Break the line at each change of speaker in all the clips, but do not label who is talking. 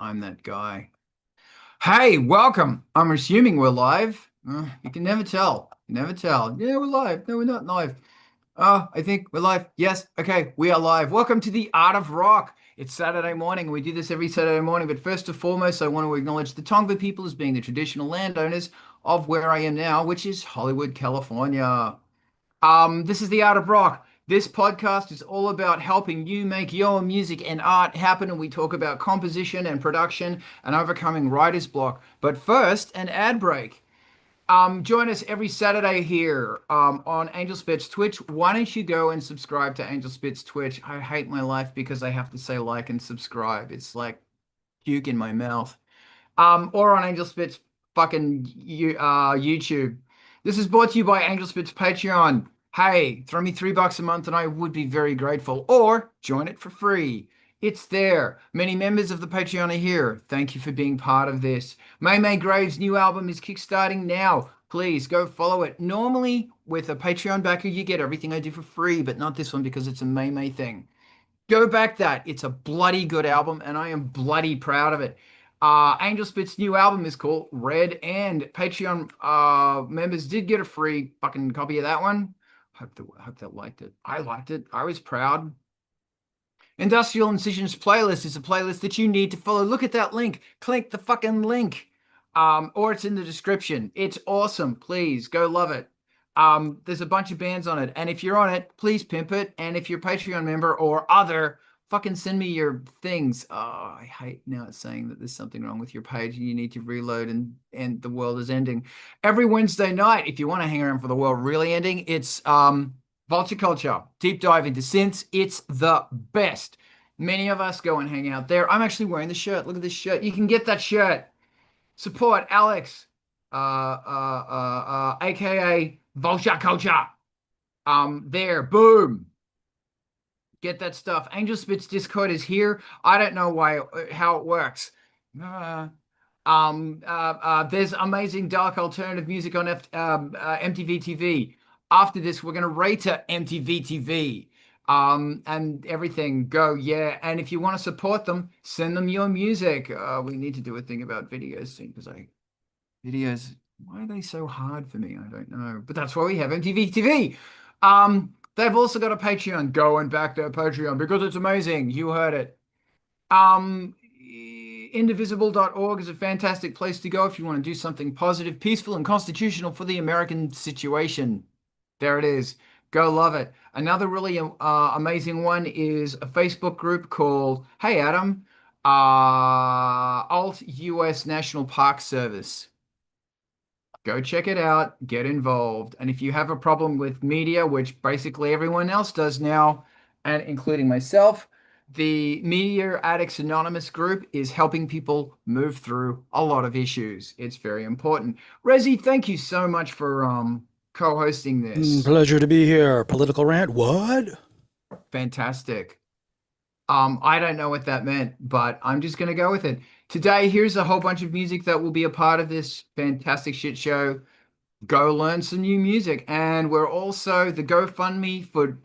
I'm that guy. Hey, welcome. I'm assuming we're live. You can never tell. Never tell. Yeah, we're live. No, we're not live. I think we're live. Yes. Okay, we are live. Welcome to the Art of Rock. It's Saturday morning. We do this every Saturday morning. But first and foremost, I want to acknowledge the Tonga people as being the traditional landowners of where I am now, which is Hollywood, California. This is the Art of Rock. This podcast is all about helping you make your music and art happen, and we talk about composition and production and overcoming writer's block. But first, an ad break. Join us every Saturday here on Angelspit's Twitch. Why don't you go and subscribe to Angelspit's Twitch? I hate my life because I have to say like and subscribe. It's like puke in my mouth. Or on Angelspit's fucking YouTube. This is brought to you by Angelspit's Patreon. Hey, throw me $3 a month and I would be very grateful. Or join it for free. It's there. Many members of the Patreon are here. Thank you for being part of this. May Graves' new album is kickstarting now. Please go follow it. Normally, with a Patreon backer, you get everything I do for free, but not this one because it's a May thing. Go back that. It's a bloody good album, and I am bloody proud of it. Angelspit's new album is called Red, and Patreon members did get a free fucking copy of that one. Hope they liked it. I liked it. I was proud. Industrial Incisions playlist is a playlist that you need to follow. Look at that link. Click the fucking link. Or it's in the description. It's awesome. Please go love it. There's a bunch of bands on it. And if you're on it, please pimp it. And if you're a Patreon member or other, fucking send me your things. Oh, I hate now it's saying that there's something wrong with your page and you need to reload and the world is ending. Every Wednesday night, if you want to hang around for the world really ending, it's Vulture Culture. Deep dive into synths. It's the best. Many of us go and hang out there. I'm actually wearing the shirt. Look at this shirt. You can get that shirt. Support Alex, aka Vulture Culture. There, boom. Get that stuff. Angelspit's Discord is here. I don't know how it works. There's amazing dark alternative music on MTV TV. After this, we're gonna rate MTV TV. And everything go, yeah. And if you want to support them, send them your music. We need to do a thing about videos soon because videos, why are they so hard for me? I don't know. But that's why we have MTV TV. They've also got a Patreon. Go and back their Patreon because it's amazing. You heard it. Indivisible.org is a fantastic place to go if you want to do something positive, peaceful, and constitutional for the American situation. There it is. Go love it. Another really amazing one is a Facebook group called Hey Adam, Alt US National Park Service. Go check it out, get involved. And if you have a problem with media, which basically everyone else does now, and including myself, the Media Addicts Anonymous group is helping people move through a lot of issues. It's very important. Raziel, thank you so much for co-hosting this.
Pleasure to be here. Political rant? What?
Fantastic. I don't know what that meant, but I'm just going to go with it. Today, here's a whole bunch of music that will be a part of this fantastic shit show. Go learn some new music. And we're also, the GoFundMe for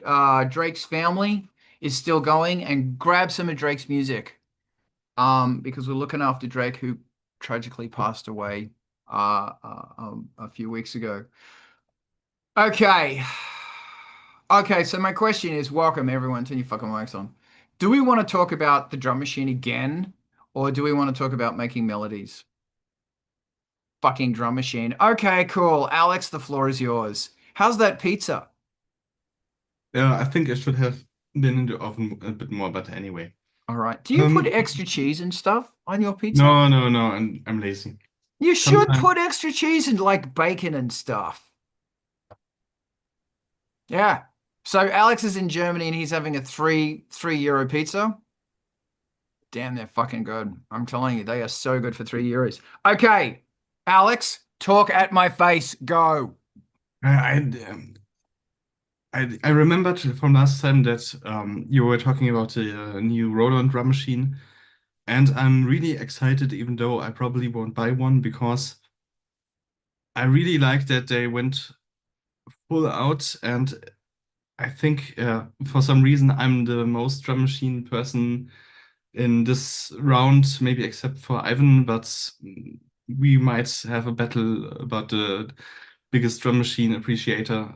Drake's family is still going, and grab some of Drake's music because we're looking after Drake, who tragically passed away a few weeks ago. Okay, so my question is, welcome everyone, turn your fucking mics on. Do we want to talk about the drum machine again, or do we want to talk about making melodies? Fucking drum machine. Okay, cool. Alex, the floor is yours. How's that pizza?
Yeah, I think I should have been in the oven a bit more, but anyway.
All right. Do you put extra cheese and stuff on your pizza?
No, I'm lazy.
You should put extra cheese and like bacon and stuff. Yeah. So Alex is in Germany and he's having a €3 pizza. Damn, they're fucking good. I'm telling you, they are so good for €3. Okay, Alex, talk at my face. Go.
I remembered from last time that you were talking about the new Roland drum machine, and I'm really excited, even though I probably won't buy one, because I really like that they went full out, and I think for some reason I'm the most drum machine person in this round, maybe except for Ivan, but we might have a battle about the biggest drum machine appreciator.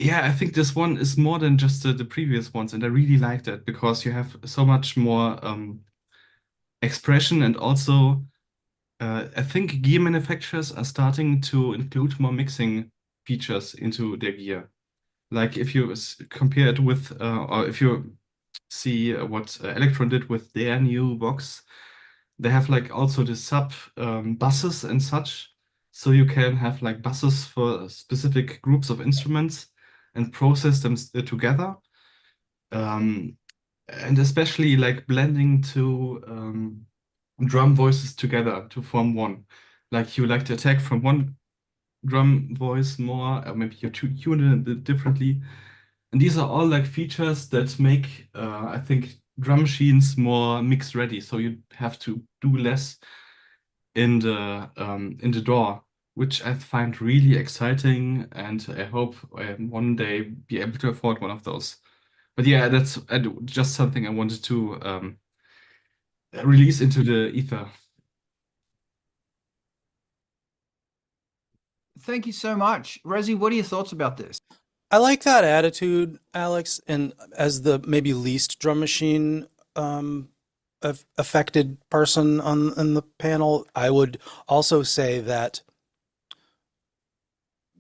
Yeah, I think this one is more than just the previous ones, and I really like that because you have so much more expression, and also I think gear manufacturers are starting to include more mixing features into their gear. Like if you compare it with, or if you see what Electron did with their new box, they have like also the sub buses and such. So you can have like buses for specific groups of instruments and process them together. Um, and especially like blending two drum voices together to form one. Like you like to attack from one drum voice more, or maybe you tune it a bit differently. And these are all like features that make, I think, drum machines more mix ready. So you have to do less in the door, which I find really exciting, and I hope I one day be able to afford one of those. But yeah, that's just something I wanted to release into the ether.
Thank you so much. Rosie, what are your thoughts about this?
I like that attitude, Alex. And as the maybe least drum machine affected person on the panel, I would also say that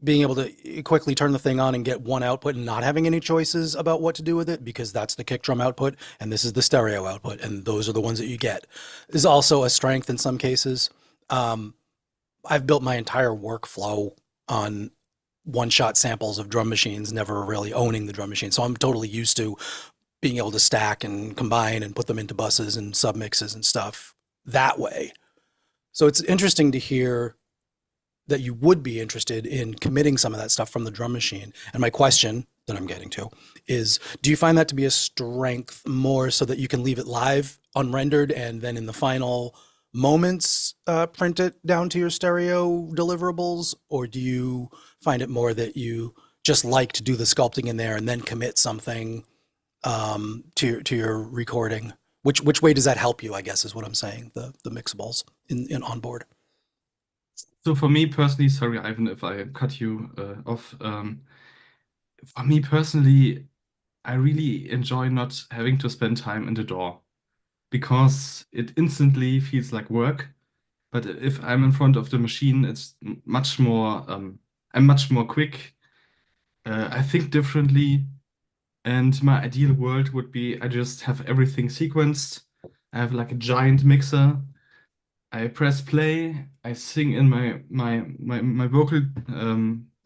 being able to quickly turn the thing on and get one output and not having any choices about what to do with it, because that's the kick drum output and this is the stereo output and those are the ones that you get, is also a strength in some cases. I've built my entire workflow on one-shot samples of drum machines, never really owning the drum machine. So I'm totally used to being able to stack and combine and put them into buses and submixes and stuff that way. So it's interesting to hear that you would be interested in committing some of that stuff from the drum machine. And my question that I'm getting to is, do you find that to be a strength more so that you can leave it live unrendered and then in the final moments print it down to your stereo deliverables? Or do you find it more that you just like to do the sculpting in there and then commit something to your recording? Which way does that help you, I guess, is what I'm saying, the mixables in onboard?
So for me personally, sorry, Ivan, if I cut you off. For me personally, I really enjoy not having to spend time in the DAW because it instantly feels like work. But if I'm in front of the machine, it's much more, I'm much more quick. I think differently. And my ideal world would be I just have everything sequenced. I have like a giant mixer. I press play, I sing in my vocal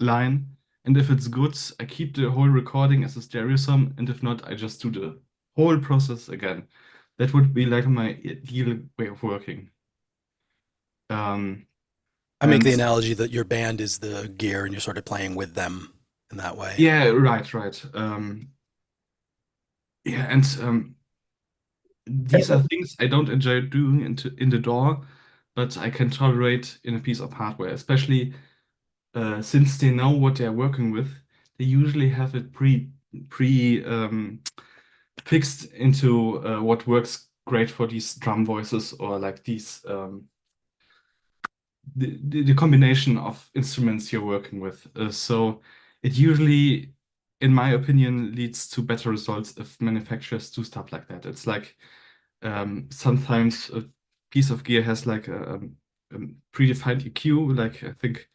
line, and if it's good, I keep the whole recording as a stereo sum, and if not, I just do the whole process again. That would be like my ideal way of working.
I make
And
the analogy that your band is the gear and you're sort of playing with them in that way.
yeah, right, right. Yeah, and these are things I don't enjoy doing in the DAW, but I can tolerate in a piece of hardware, especially since they know what they're working with. They usually have it pre fixed into what works great for these drum voices or like these the combination of instruments you're working with. So it usually, in my opinion, leads to better results if manufacturers do stuff like that. It's like sometimes a piece of gear has like a predefined EQ. Like I think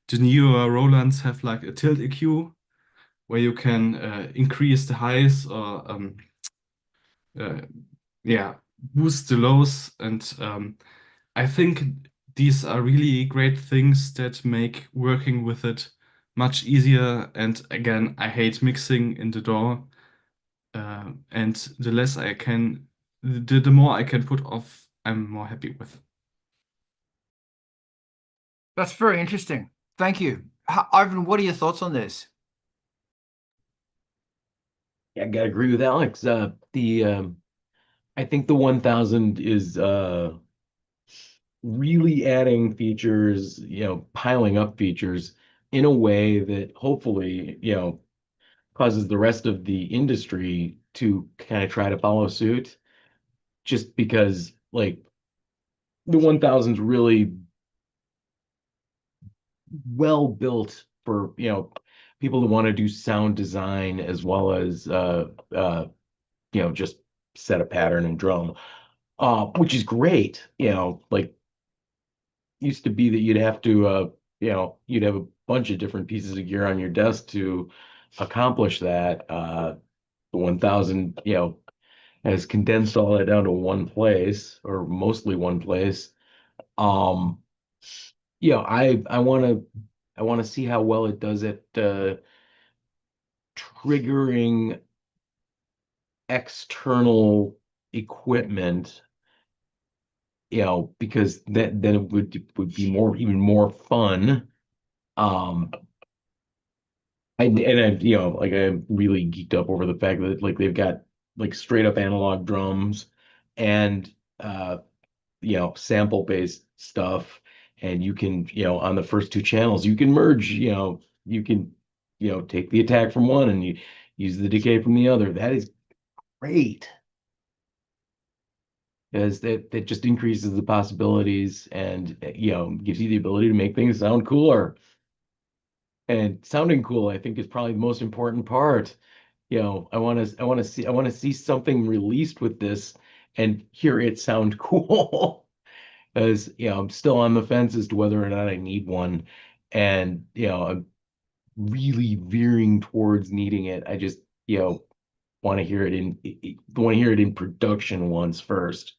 the newer Rolands have like a tilt EQ where you can increase the highs or uh, yeah, boost the lows. And I think these are really great things that make working with it much easier. And again, I hate mixing in the DAW. And the less I can, the more I can put off, I'm more happy with.
That's very interesting. Thank you. Ivan, what are your thoughts on this?
Yeah, I gotta agree with Alex. I think the 1000 is really adding features, piling up features in a way that hopefully, causes the rest of the industry to kind of try to follow suit. just because like the 1000's really well built for, people who want to do sound design as well as just set a pattern and drum. Which is great. Like used to be that you'd have to you'd have a bunch of different pieces of gear on your desk to accomplish that. The 1000, has condensed all that down to one place, or mostly one place. Um, I want to see how well it does at triggering external equipment, because then it would be even more fun. Um, like I'm really geeked up over the fact that like they've got like straight up analog drums and sample based stuff, and you can, on the first two channels you can merge, you can, take the attack from one and you use the decay from the other. That is great, because that just increases the possibilities and gives you the ability to make things sound cooler. And sounding cool, I think, is probably the most important part. I want to see something released with this and hear it sound cool. As I'm still on the fence as to whether or not I need one, and I'm really veering towards needing it. I just want to hear it in production once first.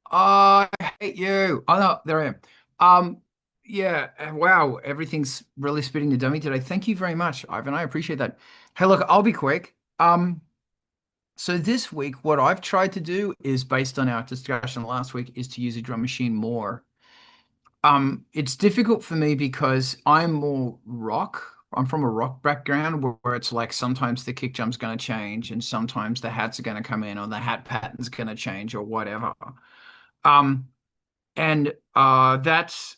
I hate you. Oh no, there I am. Yeah, wow, everything's really spitting the dummy today. Thank you very much, Ivan. I appreciate that. Hey, look, I'll be quick. So this week, what I've tried to do is based on our discussion last week, is to use a drum machine more. It's difficult for me because I'm more rock. I'm from a rock background where it's like sometimes the kick drum's going to change and sometimes the hats are going to come in or the hat pattern's going to change or whatever. Um, and that's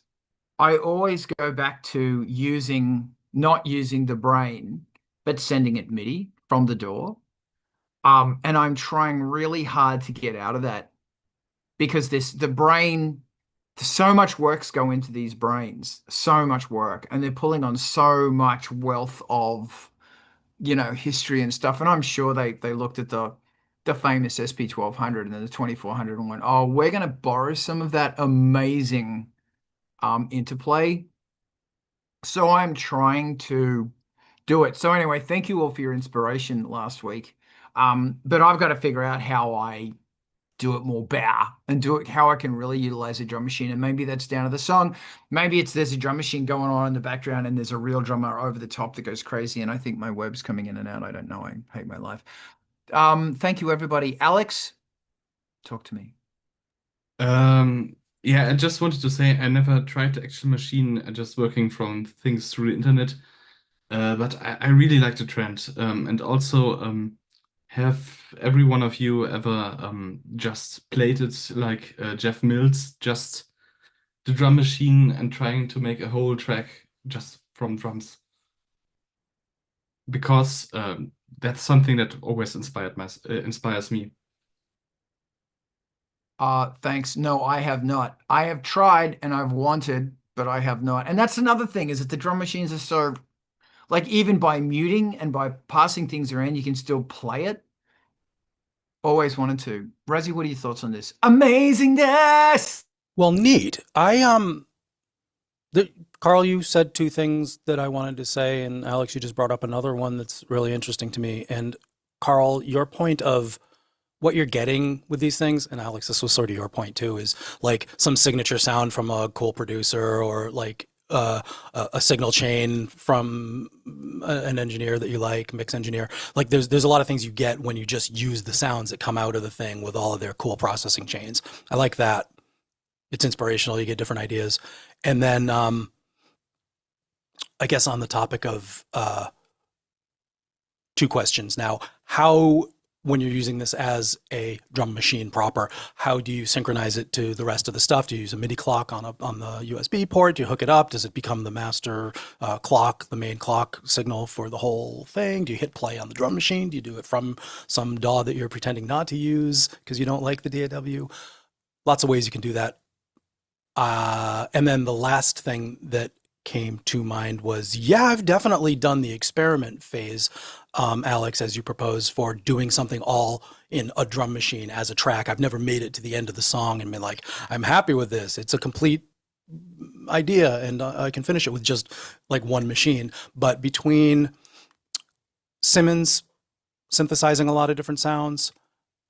I always go back to not using the brain, but sending it MIDI from the door. And I'm trying really hard to get out of that because the brain, so much work's go into these brains, so much work, and they're pulling on so much wealth of, history and stuff. And I'm sure they looked at the famous SP 1200 and then the 2400 and went, oh, we're going to borrow some of that amazing interplay. So I'm trying to do it. So anyway, thank you all for your inspiration last week. But I've got to figure out how I do it more better and do it how I can really utilize a drum machine. And maybe that's down to the song. Maybe there's a drum machine going on in the background and there's a real drummer over the top that goes crazy. And I think my web's coming in and out. I don't know. I hate my life. Thank you, everybody. Alex, talk to me.
Yeah, I just wanted to say I never tried the actual machine, just working from things through the internet. But I really like the trend. And also, have every one of you ever just played it like Jeff Mills, just the drum machine and trying to make a whole track just from drums? Because that's something that always inspires me.
Thanks. No, I have not. I have tried and I've wanted, but I have not. And that's another thing, is that the drum machines are so, like, even by muting and by passing things around, you can still play it. Always wanted to. Razi, what are your thoughts on this? Amazingness!
Well, neat. Carl, you said two things that I wanted to say, and Alex, you just brought up another one that's really interesting to me. And Carl, your point of what you're getting with these things, and Alex, this was sort of your point too, is like some signature sound from a cool producer, or like a signal chain from an engineer that you like, mix engineer. Like there's a lot of things you get when you just use the sounds that come out of the thing with all of their cool processing chains. I like that. It's inspirational. You get different ideas. And then I guess on the topic of two questions now, how when you're using this as a drum machine proper, how do you synchronize it to the rest of the stuff? Do you use a MIDI clock on the USB port? Do you hook it up? Does it become the master clock, the main clock signal for the whole thing? Do you hit play on the drum machine? Do you do it from some DAW that you're pretending not to use because you don't like the DAW? Lots of ways you can do that. And then the last thing that came to mind was, yeah, I've definitely done the experiment phase, Alex, as you propose, for doing something all in a drum machine as a track. I've never made it to the end of the song and been like, I'm happy with this. It's a complete idea and I can finish it with just like one machine. But between Simmons synthesizing a lot of different sounds,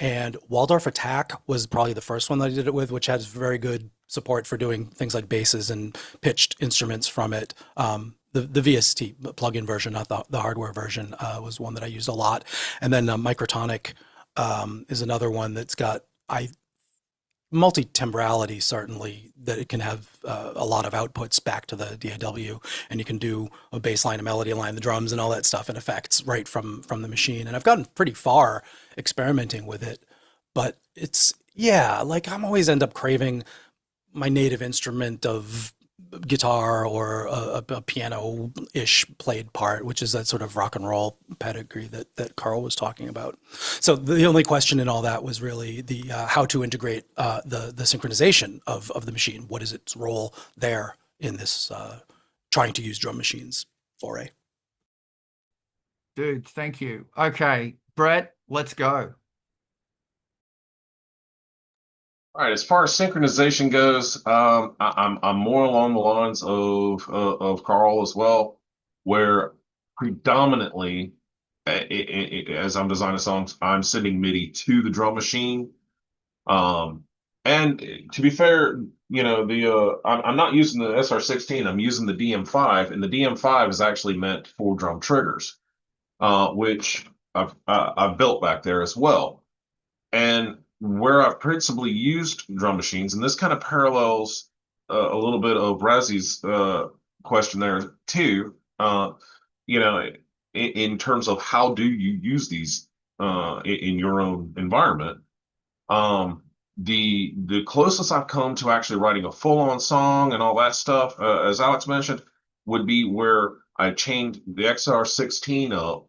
and Waldorf Attack was probably the first one that I did it with, which has very good support for doing things like basses and pitched instruments from it. The VST plugin version, not the hardware version, was one that I used a lot. And then Microtonic is another one that's got multi-timbrality, certainly, that it can have a lot of outputs back to the DAW, and you can do a bass line, a melody line, the drums, and all that stuff and effects right from the machine. And I've gotten pretty far experimenting with it, but it's, yeah, like I'm always end up craving my native instrument of guitar or a piano-ish played part, which is that sort of rock and roll pedigree that Carl was talking about. So the only question in all that was really the how to integrate the synchronization of the machine. What is its role there in this trying to use drum machines foray?
Dude, thank you. Okay, Brett, let's go.
All right, as far as synchronization goes, I'm more along the lines of Carl as well, where predominantly, as I'm designing songs, I'm sending MIDI to the drum machine. And to be fair, you know, I'm not using the SR16, I'm using the DM5, and the DM5 is actually meant for drum triggers, which I've built back there as well. And where I've principally used drum machines, and this kind of parallels a little bit of Razi's question there too, you know, in terms of how do you use these in your own environment. The closest I've come to actually writing a full-on song and all that stuff, as Alex mentioned, would be where I chained the XR16 up,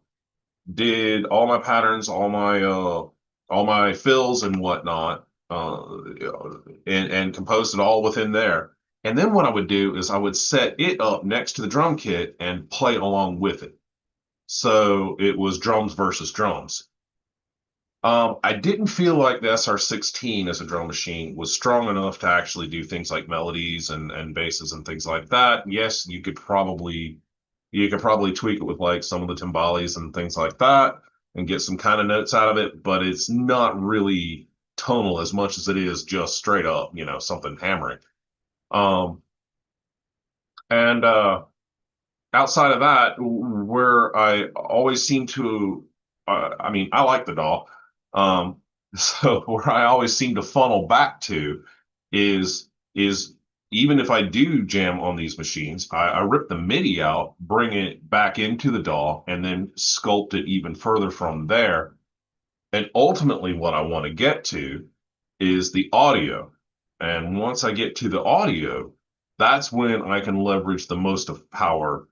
did all my patterns, all my fills and whatnot, and composed it all within there. And then what I would do is I would set it up next to the drum kit and play along with it. So it was drums versus drums. I didn't feel like the SR16 as a drum machine was strong enough to actually do things like melodies and basses and things like that. Yes, you could probably tweak it with like some of the timbales and things like that and get some kind of notes out of it, but it's not really tonal as much as it is just straight up, you know, something hammering. And outside of that, where I always seem to, I mean, I like the DAW, so where I always seem to funnel back to is even if I do jam on these machines, I rip the MIDI out, bring it back into the DAW, and then sculpt it even further from there. And ultimately, what I want to get to is the audio. And once I get to the audio, that's when I can leverage the most of power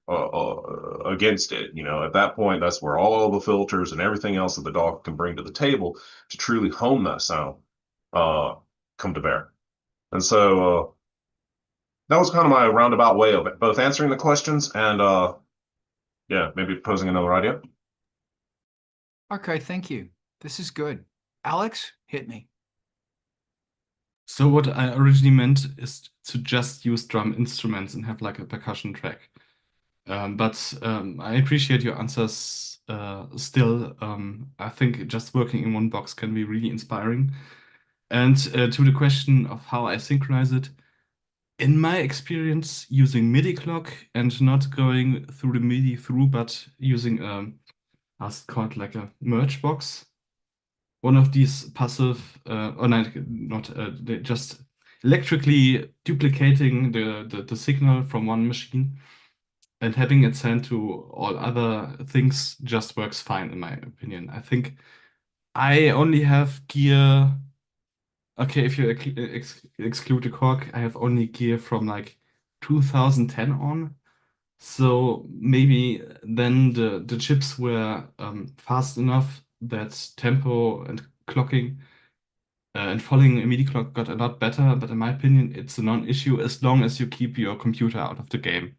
against it. You know, at that point, that's where all of the filters and everything else that the DAW can bring to the table to truly hone that sound come to bear. And so that was kind of my roundabout way of it, both answering the questions and yeah, maybe posing another idea.
Okay, thank you. This is good. Alex, hit me.
So what I originally meant is to just use drum instruments and have like a percussion track. But I appreciate your answers still. I think just working in one box can be really inspiring. And to the question of how I synchronize it, in my experience, using MIDI clock and not going through the MIDI through, but using what's called like a merge box. One of these passive, or not, just electrically duplicating the signal from one machine and having it sent to all other things just works fine, in my opinion. I think I only have gear. Okay, if you exclude the cork, I have only gear from like 2010 on. So maybe then the chips were fast enough that tempo and clocking and following a MIDI clock got a lot better. But in my opinion, it's a non-issue as long as you keep your computer out of the game.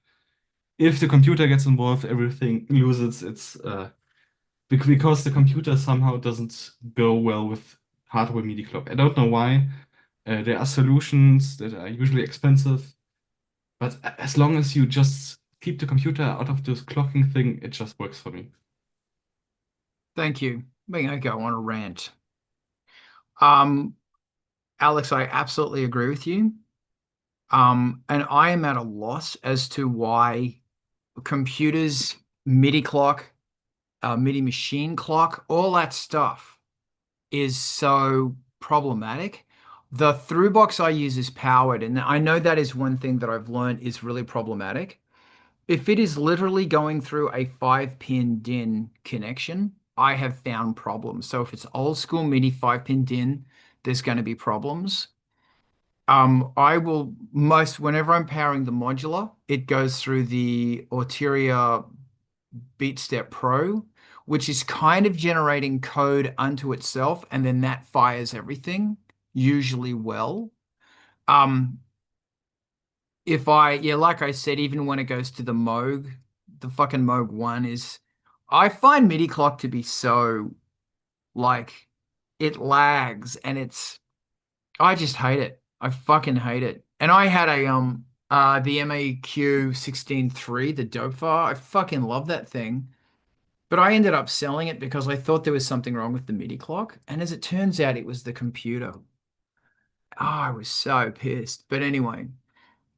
If the computer gets involved, everything loses its because the computer somehow doesn't go well with hardware MIDI clock. I don't know why. There are solutions that are usually expensive, but as long as you just keep the computer out of this clocking thing, it just works for me.
Thank you. I'm going to go on a rant. Um, Alex, I absolutely agree with you. And I am at a loss as to why computers, MIDI clock, MIDI machine clock, all that stuff is so problematic. The through box I use is powered, and I know that is one thing that I've learned is really problematic. If it is literally going through a 5-pin DIN connection, I have found problems. So if it's old school MIDI 5-pin DIN, there's going to be problems. I will whenever I'm powering the modular, it goes through the Arturia BeatStep Pro, which is kind of generating code unto itself, and then that fires everything usually well. Yeah, like I said, even when it goes to the Moog, the fucking Moog 1 I find MIDI clock to be so, like, it lags and I just hate it. I fucking hate it. And I had the MAQ 16.3, the dope file. I fucking love that thing. But I ended up selling it because I thought there was something wrong with the MIDI clock. And as it turns out, it was the computer. Oh, I was so pissed. But anyway,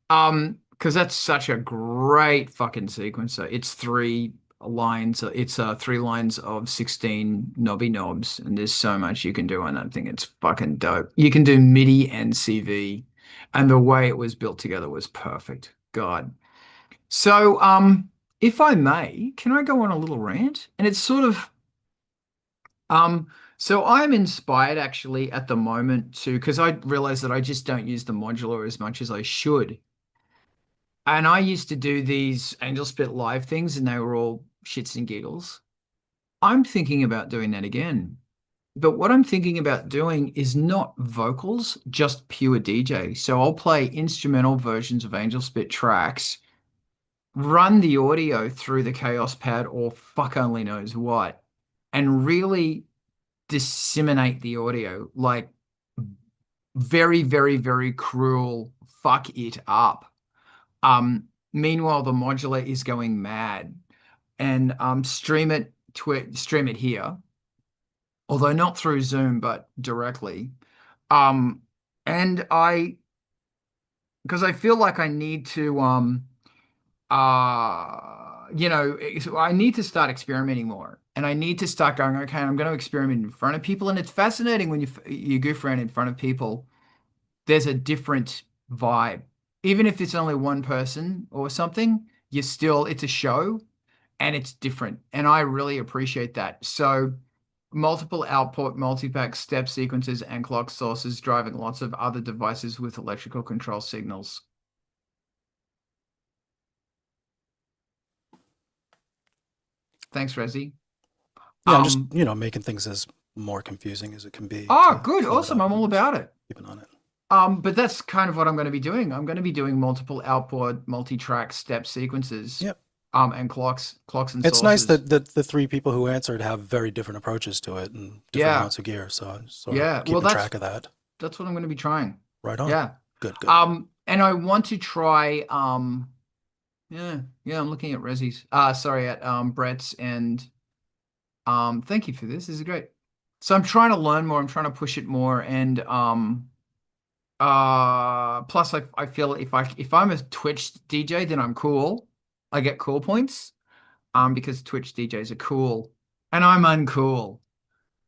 because that's such a great fucking sequencer. It's 3 lines. It's 3 lines of 16 knobby knobs, and there's so much you can do on that thing. It's fucking dope. You can do MIDI and CV, and the way it was built together was perfect. God. So, if I may, can I go on a little rant? And it's sort of, so I'm inspired actually at the moment because I realize that I just don't use the modular as much as I should. And I used to do these Angelspit live things, and they were all shits and giggles. I'm thinking about doing that again. But what I'm thinking about doing is not vocals, just pure DJ. So I'll play instrumental versions of Angelspit tracks, run the audio through the Chaos Pad or fuck only knows what, and really disseminate the audio, like very, very, very cruel, fuck it up. Meanwhile, the modular is going mad, and stream it here, although not through Zoom, but directly. And because I feel like I need to, I need to start experimenting more, and I need to start going, okay, I'm going to experiment in front of people, and it's fascinating when you goof around in front of people. There's a different vibe. Even if it's only one person or something, it's a show and it's different. And I really appreciate that. So multiple output, multi-pack step sequences and clock sources driving lots of other devices with electrical control signals. Thanks, Razi.
Yeah, I'm just, making things as more confusing as it can be.
Oh, good. Awesome. I'm all about it.
Keeping on it.
But that's kind of what I'm going to be doing. I'm going to be doing multiple outboard, multi-track step sequences.
Yep.
And clocks and
it's
sources.
nice that the 3 people who answered have very different approaches to it and different amounts of gear. So I'm sort of keeping track of that.
That's what I'm going to be trying.
Right on.
Yeah.
Good.
And I want to try I'm looking at Rezi's. At Brett's, and thank you for this. This is great. So I'm trying to learn more. I'm trying to push it more, and plus I feel if I'm a Twitch DJ, then I'm cool. I get cool points, because Twitch DJs are cool and I'm uncool.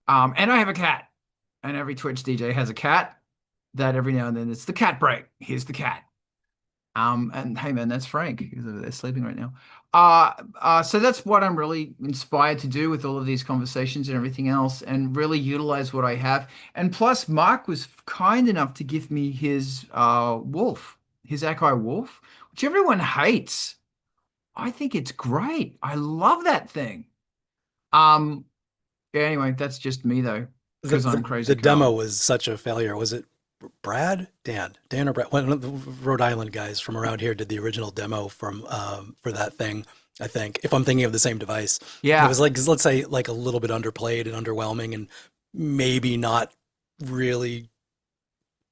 And I have a cat, and every Twitch DJ has a cat that every now and then it's the cat break. Here's the cat. And hey man, that's Frank. He's over there sleeping right now. So that's what I'm really inspired to do with all of these conversations and everything else, and really utilize what I have. And plus, Mark was kind enough to give me his Wolf, his Akai Wolf, which everyone hates. I think it's great. I love that thing. Um, yeah, anyway, that's just me though,
The,
because I'm
the,
crazy
the demo
Carl.
was such a failure. Was it Brad? Dan or Brad? One of the Rhode Island guys from around here did the original demo for that thing, I think, if I'm thinking of the same device. And it
Yeah,
was like, let's say, like a little bit underplayed and underwhelming and maybe not really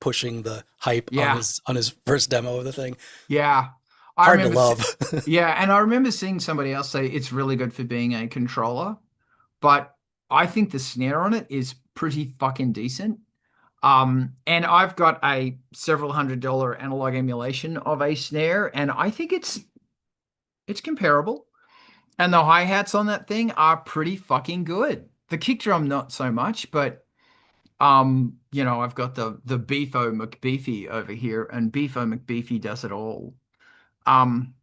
pushing the hype
yeah,
on his first demo of the thing.
yeah. I
Hard to
remember,
love.
yeah, and I remember seeing somebody else say it's really good for being a controller, but I think the snare on it is pretty fucking decent. And I've got a several $100 analog emulation of a snare, and I think it's comparable. And the hi-hats on that thing are pretty fucking good. The kick drum not so much, but I've got the Beefo McBeefy over here, and Beefo McBeefy does it all. Um,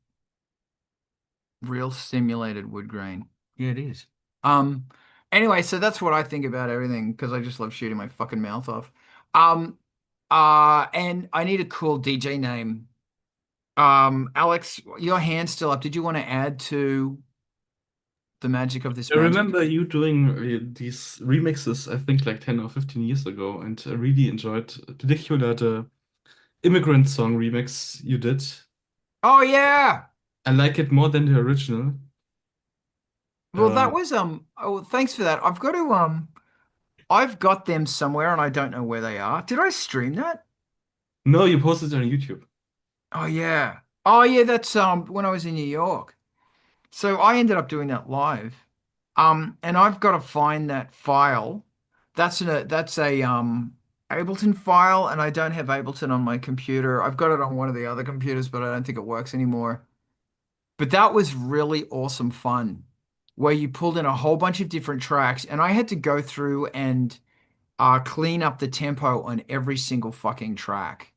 Real simulated wood grain. Yeah, it is. Um, anyway, so that's what I think about everything because I just love shooting my fucking mouth off. Um, and I need a cool DJ name. Alex, your hand's still up. Did you want to add to the magic of this
I
magic?
remember you doing these remixes, I think like 10 or 15 years ago, and I really enjoyed particular the immigrant song remix you did.
Oh yeah.
I like it more than the original.
Well,
Uh,
that was oh, thanks for that. I've got them somewhere and I don't know where they are. Did I stream that?
no, you posted it on YouTube.
Oh yeah. Oh yeah, that's when I was in New York. So I ended up doing that live. And I've got to find that file. That's a Ableton file, and I don't have Ableton on my computer. I've got it on one of the other computers, but I don't think it works anymore. But that was really awesome fun, where you pulled in a whole bunch of different tracks, and I had to go through and clean up the tempo on every single fucking track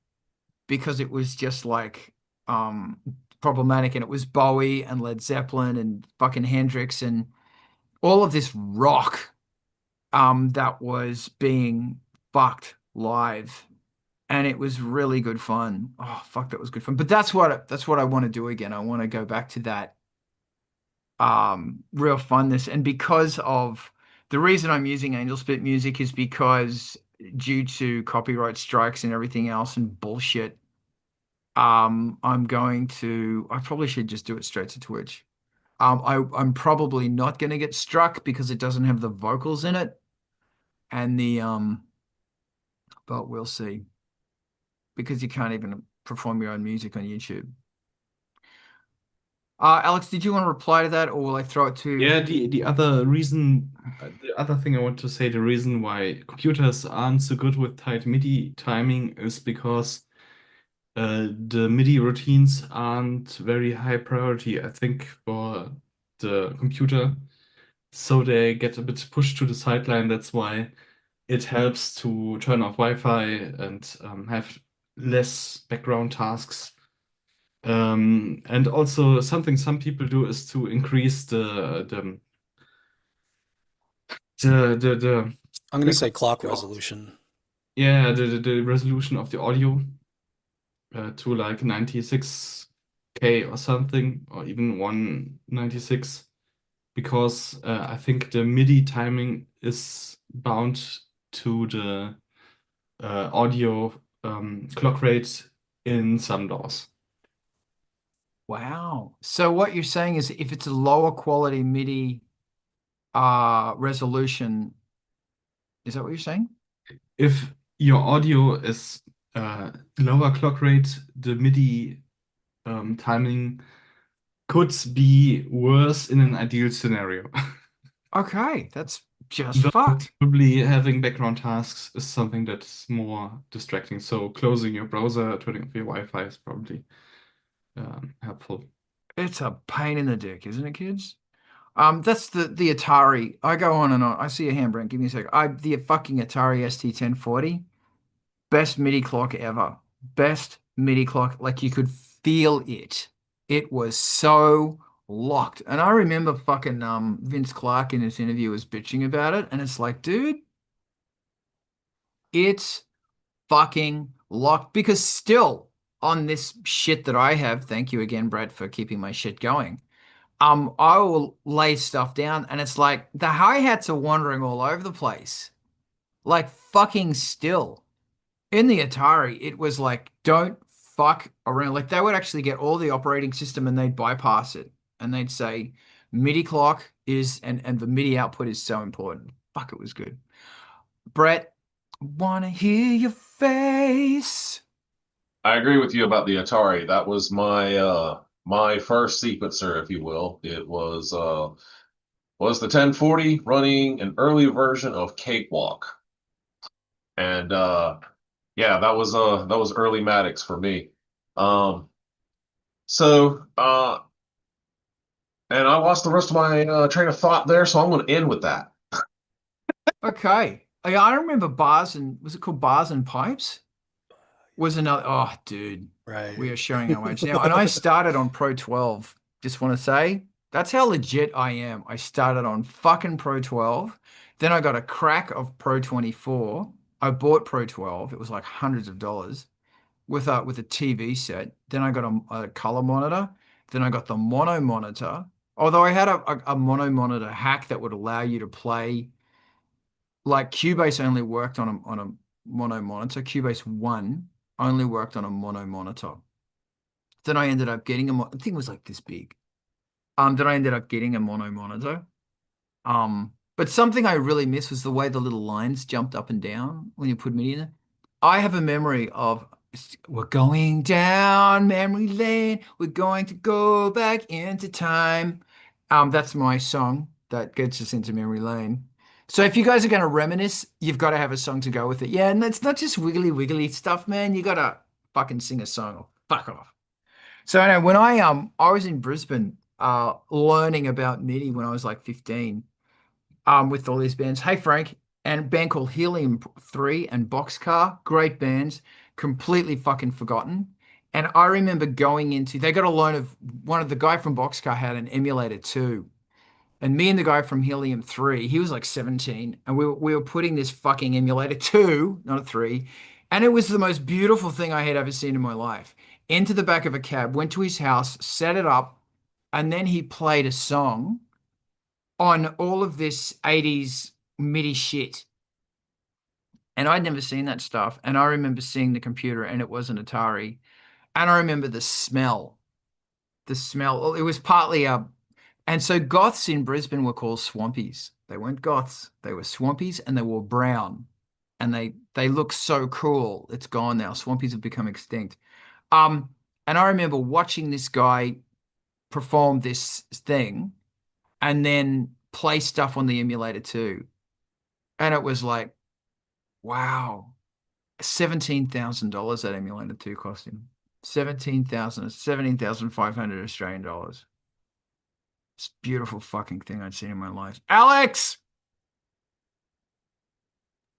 because it was just like um problematic, and it was Bowie and Led Zeppelin and fucking Hendrix and all of this rock that was being fucked live, and it was really good fun. Oh fuck, that was good fun. But that's what I want to do again. I want to go back to that real funness. And because of the reason I'm using Angelspit music is because due to copyright strikes and everything else and bullshit, I probably should just do it straight to Twitch. I'm probably not going to get struck because it doesn't have the vocals in it, and but we'll see because you can't even perform your own music on YouTube. Alex, did you want to reply to that, or will I throw it to?
Yeah, the other reason, the other thing I want to say, the reason why computers aren't so good with tight MIDI timing is because the MIDI routines aren't very high priority, I think, for the computer. So they get a bit pushed to the sideline. That's why it helps to turn off Wi-Fi and have less background tasks. And also something some people do is to increase the
I'm going to say
frequency,
clock resolution.
yeah, the resolution of the audio to like 96K or something, or even 196, because I think the MIDI timing is bound to the audio clock rate in some DAWs.
Wow. So what you're saying is if it's a lower quality MIDI resolution, is that what you're saying?
If your audio is lower clock rate, the MIDI timing could be worse in an ideal scenario.
Okay, that's just
Though
fucked.
probably having background tasks is something that's more distracting. So closing your browser, turning off your Wi-Fi is probably helpful.
It's a pain in the dick, isn't it, kids? That's the Atari. I go on and on. I see a hand, Brent. Give me a sec. The fucking Atari ST 1040, best MIDI clock ever. Best MIDI clock. Like you could feel it. It was so locked. And I remember fucking Vince Clarke in this interview was bitching about it. And it's like, dude, it's fucking locked. Because still on this shit that I have, thank you again, Brad, for keeping my shit going. I will lay stuff down and it's like the hi-hats are wandering all over the place. Like fucking still. In the Atari, it was like, don't fuck around. Like they would actually get all the operating system and they'd bypass it. And they'd say, MIDI clock is, and the MIDI output is so important. Fuck, it was good. Brett, wanna hear your face.
I agree with you about the Atari. That was my first sequencer, if you will. It was the 1040 running an early version of Cakewalk. And yeah, that was early Maddox for me. So and I lost the rest of my train of thought there, so I'm going to end with that.
Okay. I remember Bars and, was it called Bars and Pipes? Was another, oh, dude,
Right.
we are showing our age now. And I started on Pro 12. Just want to say, that's how legit I am. I started on fucking Pro 12. Then I got a crack of Pro 24. I bought Pro 12. It was like hundreds of dollars with a TV set. Then I got a color monitor. Then I got the mono monitor. Although I had a mono monitor hack that would allow you to play, like Cubase only worked on a mono monitor. Cubase 1 only worked on a mono monitor. Then I ended up getting I think it was like this big. Then I ended up getting a mono monitor. But something I really miss was the way the little lines jumped up and down when you put MIDI in it. I have a memory of, we're going down memory lane. We're going to go back into time. That's my song that gets us into memory lane. So if you guys are going to reminisce, you've got to have a song to go with it. Yeah, and it's not just wiggly stuff, man. You got to fucking sing a song or fuck off. So I know when I was in Brisbane learning about MIDI when I was like 15 with all these bands. Hey Frank, and a band called Helium 3 and Boxcar, great bands, completely fucking forgotten. And I remember going into, they got a loan of the guy from Boxcar had an emulator too. And me and the guy from Helium 3, he was like 17, and we were putting this fucking emulator 2, not a 3, and it was the most beautiful thing I had ever seen in my life. Into the back of a cab, went to his house, set it up, and then he played a song on all of this 80s MIDI shit. And I'd never seen that stuff. And I remember seeing the computer and it was an Atari. And I remember the smell. The smell. Well, it was partly and so goths in Brisbane were called swampies. They weren't goths. They were swampies and they were brown. And they look so cool. It's gone now. Swampies have become extinct. And I remember watching this guy perform this thing and then play stuff on the emulator too. And it was like, wow, $17,000 that emulator too cost him. 17,500 Australian dollars. It's a beautiful fucking thing I'd seen in my life. Alex!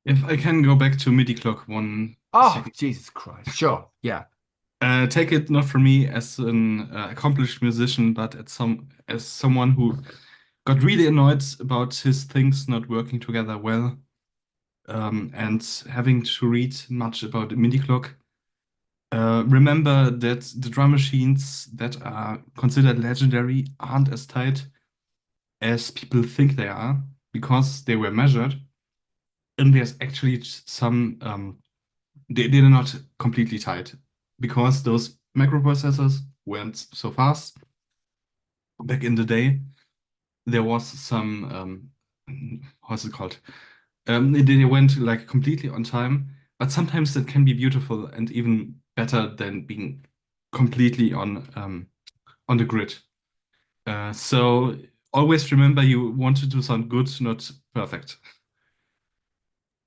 If I can go back to MIDI Clock one
Oh,
second.
Jesus Christ. Sure. Yeah.
Take it not from me as an accomplished musician, but as someone who got really annoyed about his things not working together well, and having to read much about the MIDI clock. Remember that the drum machines that are considered legendary aren't as tight as people think they are because they were measured, and there's actually some they're not completely tight because those microprocessors weren't so fast. Back in the day, there was some how's it called? They went like completely on time, but sometimes that can be beautiful and even better than being completely on the grid. So always remember you want to do sound good, not perfect.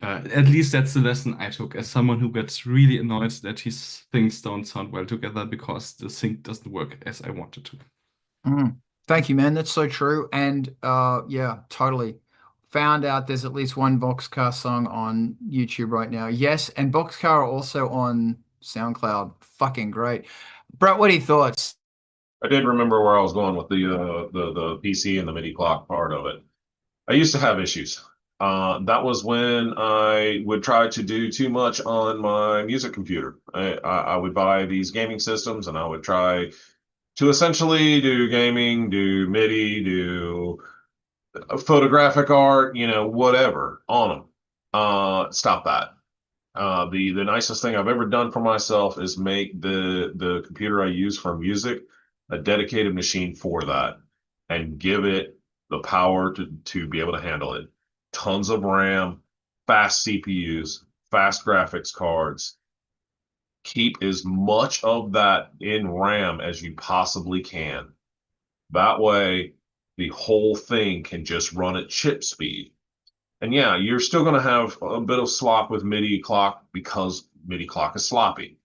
At least that's the lesson I took as someone who gets really annoyed that his things don't sound well together because the sync doesn't work as I wanted to.
Thank you, man. That's so true. And yeah, totally. Found out there's at least one Boxcar song on YouTube right now. Yes, and Boxcar are also on SoundCloud. Fucking great. Brett, what are your thoughts?
I did remember where I was going with the PC and the MIDI clock part of it. I used to have issues. That was when I would try to do too much on my music computer. I would buy these gaming systems and I would try to essentially do gaming, do MIDI, do photographic art, whatever on them. Stop that. The nicest thing I've ever done for myself is make the computer I use for music a dedicated machine for that and give it the power to be able to handle it. Tons of RAM, fast CPUs, fast graphics cards. Keep as much of that in RAM as you possibly can. That way, the whole thing can just run at chip speed. And yeah, you're still going to have a bit of slop with MIDI clock because MIDI clock is sloppy.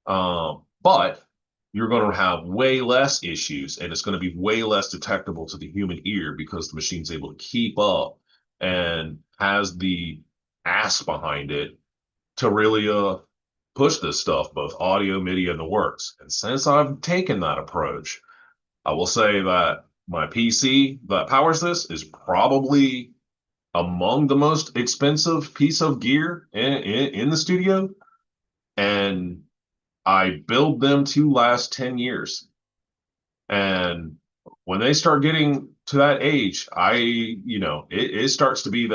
But you're going to have way less issues and it's going to be way less detectable to the human ear because the machine's able to keep up and has the ass behind it to really push this stuff, both audio, MIDI, and the works. And since I've taken that approach, I will say that my PC that powers this is probably among the most expensive piece of gear in the studio. And I build them to last 10 years. And when they start getting to that age, it starts to be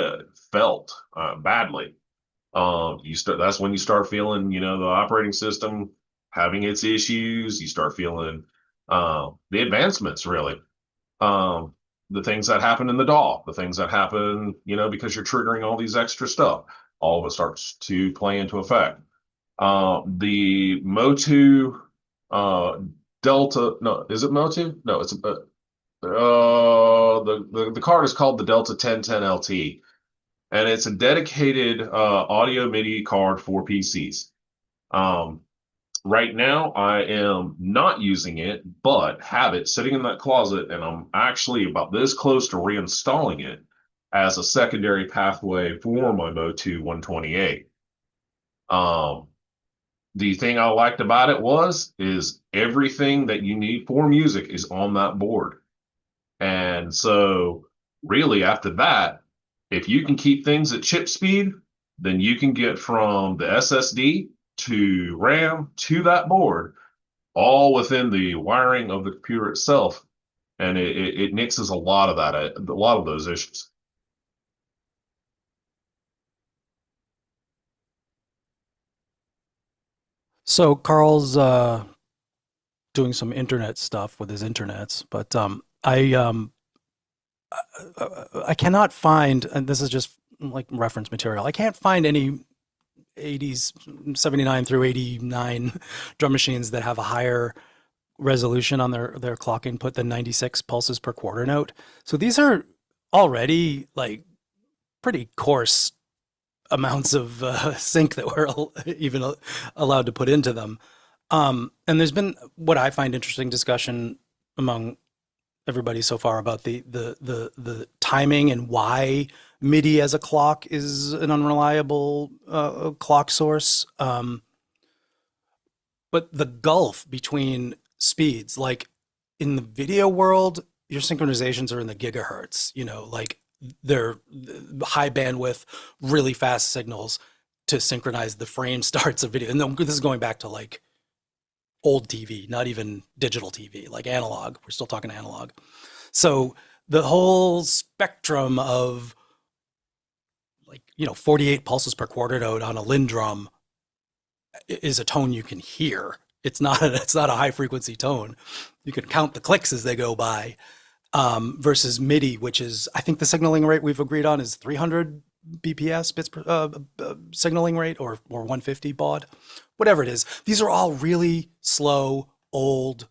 felt badly. That's when you start feeling, the operating system having its issues. You start feeling the advancements, really. The things that happen in the DAW, the things that happen, because you're triggering all these extra stuff. All of it starts to play into effect. The Motu Delta, no, is it Motu? No, it's the card is called the Delta 1010 LT, and it's a dedicated audio MIDI card for PCs. Right now, I am not using it, but have it sitting in that closet, and I'm actually about this close to reinstalling it as a secondary pathway for my Motu 128. The thing I liked about it is everything that you need for music is on that board. And so really after that, if you can keep things at chip speed, then you can get from the SSD to RAM to that board, all within the wiring of the computer itself. And it nixes a lot of those issues.
So Carl's doing some internet stuff with his internets, but I cannot find, and this is just like reference material, I can't find any 80s 79 through 89 drum machines that have a higher resolution on their clock input than 96 pulses per quarter note. So these are already like pretty coarse amounts of sync that we're even allowed to put into them. And there's been what I find interesting discussion among everybody so far about the timing and why MIDI as a clock is an unreliable clock source. But the gulf between speeds, like in the video world, your synchronizations are in the gigahertz, like they're high bandwidth, really fast signals to synchronize the frame starts of video. And this is going back to like old TV, not even digital TV, like analog. We're still talking analog. So the whole spectrum of 48 pulses per quarter note on a Lindrum is a tone you can hear. It's not a high frequency tone. You can count the clicks as they go by, versus MIDI, which is, I think the signaling rate we've agreed on is 300 BPS, bits per signaling rate, or 150 baud, whatever it is. These are all really slow, old,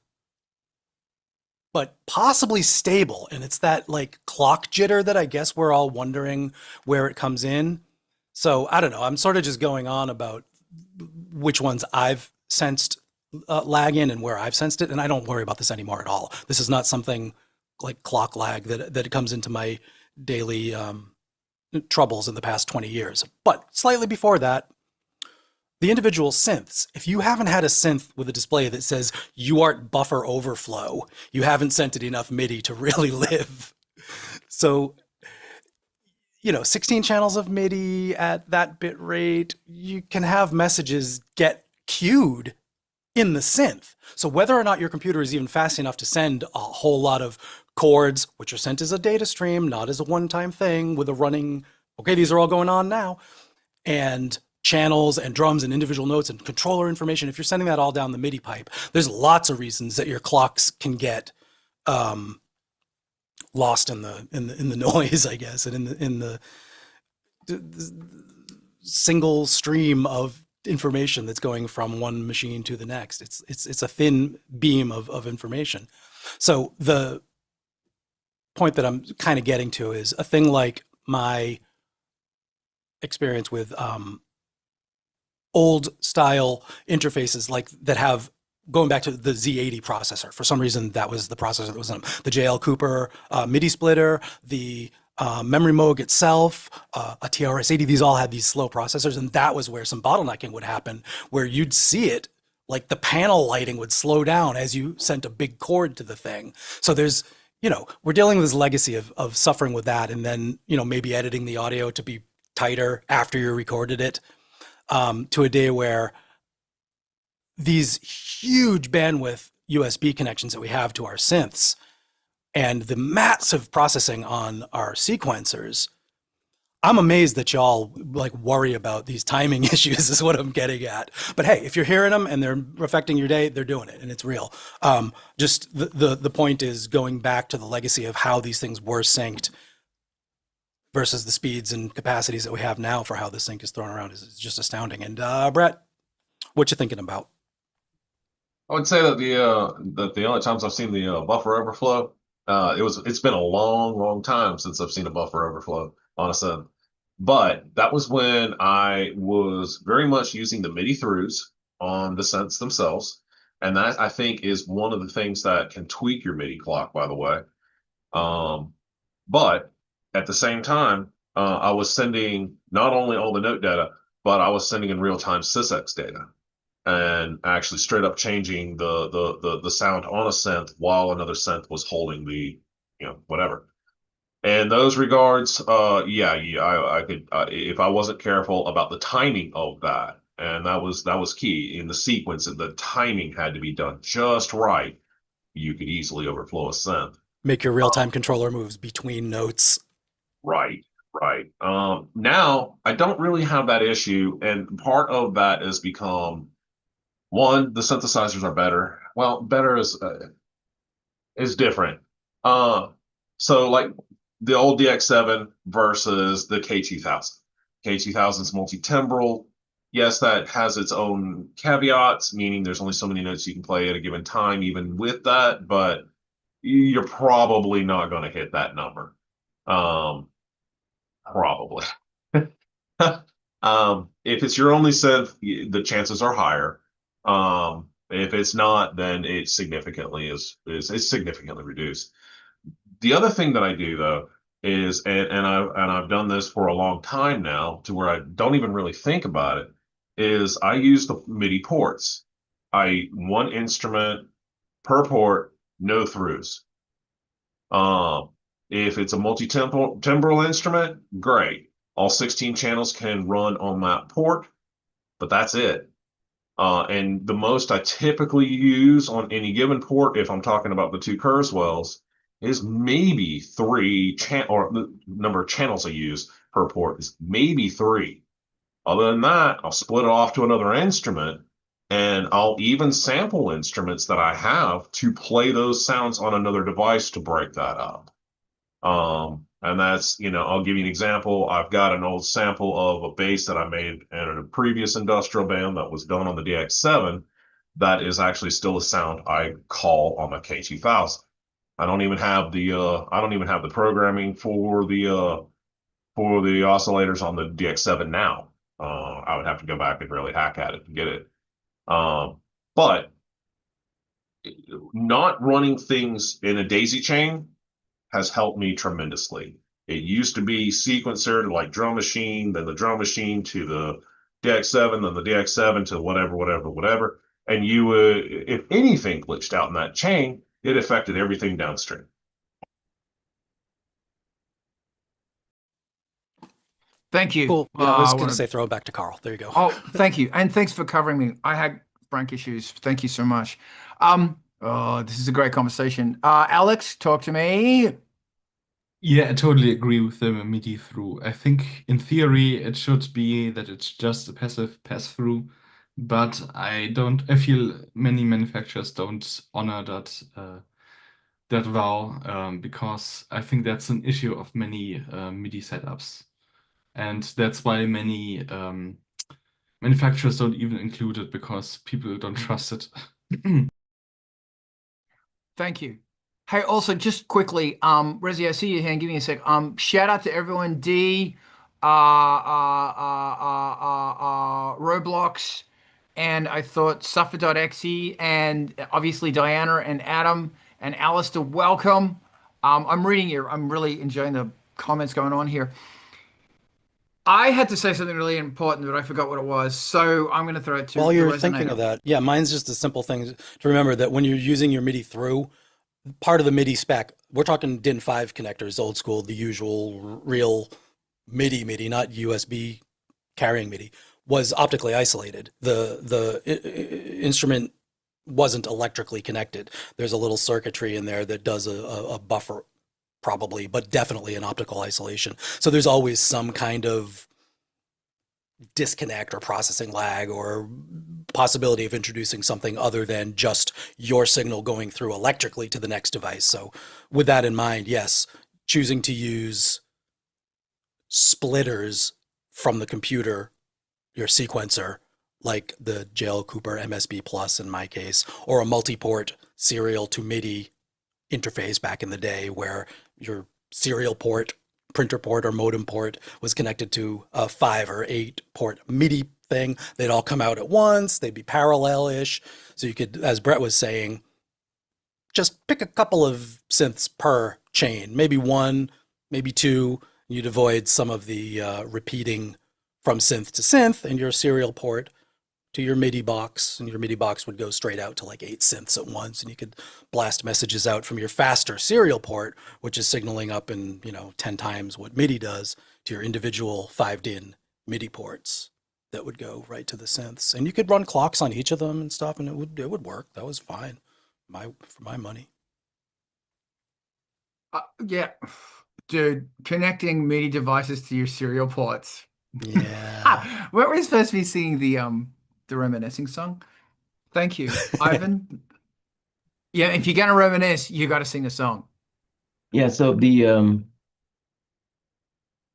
but possibly stable. And it's that like clock jitter that I guess we're all wondering where it comes in. So I don't know. I'm sort of just going on about which ones I've sensed lag in and where I've sensed it. And I don't worry about this anymore at all. This is not something like clock lag that comes into my daily troubles in the past 20 years. But slightly before that, the individual synths, if you haven't had a synth with a display that says UART buffer overflow, you haven't sent it enough MIDI to really live. So, 16 channels of MIDI at that bit rate, you can have messages get queued in the synth. So whether or not your computer is even fast enough to send a whole lot of chords, which are sent as a data stream, not as a one-time thing with a running, okay, these are all going on now, and channels and drums and individual notes and controller information, if you're sending that all down the MIDI pipe, there's lots of reasons that your clocks can get lost in the noise, I guess, and in the single stream of information that's going from one machine to the next. It's a thin beam of information. So the point that I'm kind of getting to is a thing like my experience with old style interfaces like that have, going back to the Z80 processor. For some reason, that was the processor that was on the JL Cooper MIDI splitter, the memory Moog itself, a TRS-80. These all had these slow processors, and that was where some bottlenecking would happen, where you'd see it, like the panel lighting would slow down as you sent a big chord to the thing. So there's, we're dealing with this legacy of suffering with that, and then, maybe editing the audio to be tighter after you recorded it, to a day where these huge bandwidth USB connections that we have to our synths and the massive processing on our sequencers, I'm amazed that y'all worry about these timing issues is what I'm getting at. But hey, if you're hearing them and they're affecting your day, they're doing it and it's real. Just the point is going back to the legacy of how these things were synced versus the speeds and capacities that we have now for how the sync is thrown around is just astounding. And Brett, what you thinking about?
I would say that the only times I've seen the buffer overflow, it's been a long time since I've seen a buffer overflow on a synth. But that was when I was very much using the MIDI throughs on the synths themselves. And that, I think, is one of the things that can tweak your MIDI clock, by the way. But at the same time, I was sending not only all the note data, but I was sending in real-time sysx data and actually straight up changing the sound on a synth while another synth was holding the, whatever. In those regards, I could, if I wasn't careful about the timing of that, and that was key in the sequence, and the timing had to be done just right, you could easily overflow a synth.
Make your real-time controller moves between notes.
Right. Now I don't really have that issue, and part of that has become, one, the synthesizers are better. Well, better is different. So like the old DX7 versus the K2000. K2000 is multi-timbral. Yes, that has its own caveats, meaning there's only so many notes you can play at a given time, even with that, but you're probably not going to hit that number. Probably. If it's your only synth, the chances are higher. If it's not, then it significantly is significantly reduced. The other thing that I do though is, and I've done this for a long time now, to where I don't even really think about it, is I use the MIDI ports. One instrument per port, no throughs. If it's a multi-timbral instrument, great. All 16 channels can run on that port, but that's it. And the most I typically use on any given port, if I'm talking about the two Kurzweils, is maybe 3 or the number of channels I use per port is maybe 3. Other than that, I'll split it off to another instrument, and I'll even sample instruments that I have to play those sounds on another device to break that up. And that's, I'll give you an example. I've got an old sample of a bass that I made in a previous industrial band that was done on the DX7. That is actually still a sound I call on my K2000. I don't even have the programming for the oscillators on the DX7 now. I would have to go back and really hack at it to get it. But not running things in a daisy chain has helped me tremendously. It used to be sequencer to like drum machine, then the drum machine to the DX7, then the DX7 to whatever. And you would, if anything glitched out in that chain, it affected everything downstream.
Thank you.
Cool. Yeah, I was going
wanna-
to say throw it back to Carl. There you go.
Oh, thank you. And thanks for covering me. I had frank issues. Thank you so much. Oh, this is a great conversation. Alex, talk to me.
Yeah, I totally agree with the MIDI through. I think in theory it should be that it's just a passive pass-through, but I feel many manufacturers don't honor that vow, because I think that's an issue of many MIDI setups. And that's why many manufacturers don't even include it because people don't trust it.
Thank you. Hey, also just quickly, Raziel, I see your hand. Give me a sec. Shout out to everyone. D, Roblox, and I thought Suffer.exe, and obviously Diana and Adam and Alistair. Welcome. I'm reading here. I'm really enjoying the comments going on here. I had to say something really important, but I forgot what it was. So I'm going to throw it to
While
the
you're thinking
resonator.
of that, yeah, mine's just a simple thing to remember that when you're using your MIDI through, part of the MIDI spec, we're talking DIN 5 connectors, old school, the usual real MIDI, not USB carrying MIDI, was optically isolated. The instrument wasn't electrically connected. There's a little circuitry in there that does a buffer, probably, but definitely an optical isolation. So there's always some kind of disconnect or processing lag or possibility of introducing something other than just your signal going through electrically to the next device. So with that in mind, yes, choosing to use splitters from the computer, your sequencer, like the JL Cooper MSB Plus in my case, or a multi-port serial to MIDI interface back in the day where your serial port, printer port, or modem port was connected to a 5 or 8 port MIDI thing. They'd all come out at once. They'd be parallel-ish. So you could, as Brett was saying, just pick a couple of synths per chain, maybe one, maybe two. You'd avoid some of the repeating from synth to synth, and your serial port to your MIDI box, and your MIDI box would go straight out to like 8 synths at once, and you could blast messages out from your faster serial port, which is signaling up in 10 times what MIDI does, to your individual 5-DIN MIDI ports that would go right to the synths, and you could run clocks on each of them and stuff, and it would work. That was fine, for my money.
Yeah, dude, connecting MIDI devices to your serial ports.
Yeah.
Weren't we supposed to be singing the reminiscing song? Thank you, Ivan. Yeah, if you're gonna reminisce, you got to sing the song.
Yeah, so the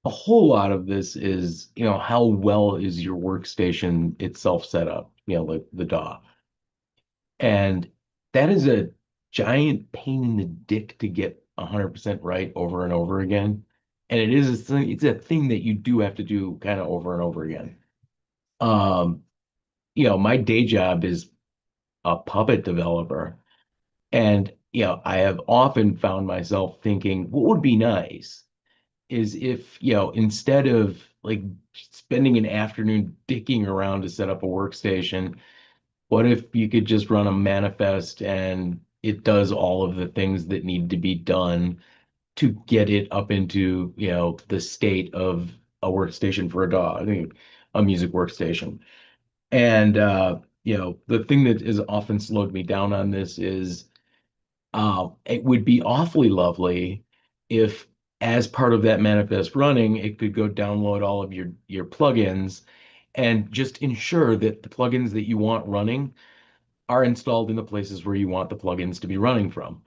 a whole lot of this is, how well is your workstation itself set up, like the DAW. And that is a giant pain in the dick to get 100% right over and over again. And it is it's a thing that you do have to do kind of over and over again. My day job is a puppet developer. And, I have often found myself thinking, what would be nice is if, instead of like spending an afternoon dicking around to set up a workstation, what if you could just run a manifest and it does all of the things that need to be done to get it up into, the state of a workstation for a DAW, I think a music workstation. And, the thing that has often slowed me down on this is it would be awfully lovely if, as part of that manifest running, it could go download all of your plugins and just ensure that the plugins that you want running are installed in the places where you want the plugins to be running from,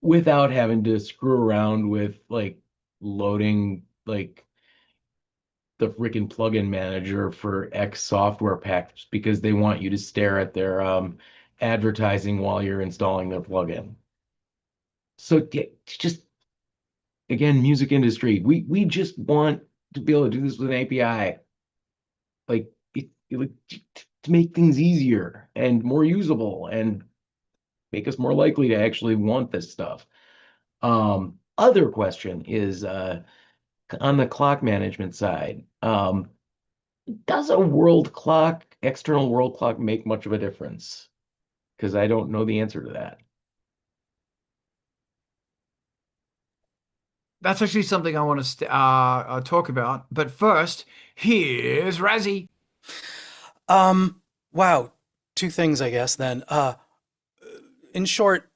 without having to screw around with like loading like the freaking plugin manager for X software package because they want you to stare at their advertising while you're installing their plugin. So just again, music industry, we just want to be able to do this with an API, like to make things easier and more usable and make us more likely to actually want this stuff. Other question is on the clock management side. Does a world clock, external world clock, make much of a difference? Because I don't know the answer to that.
That's actually something I want to talk about. But first, here's Razzie.
Wow. Two things, I guess, then. In short,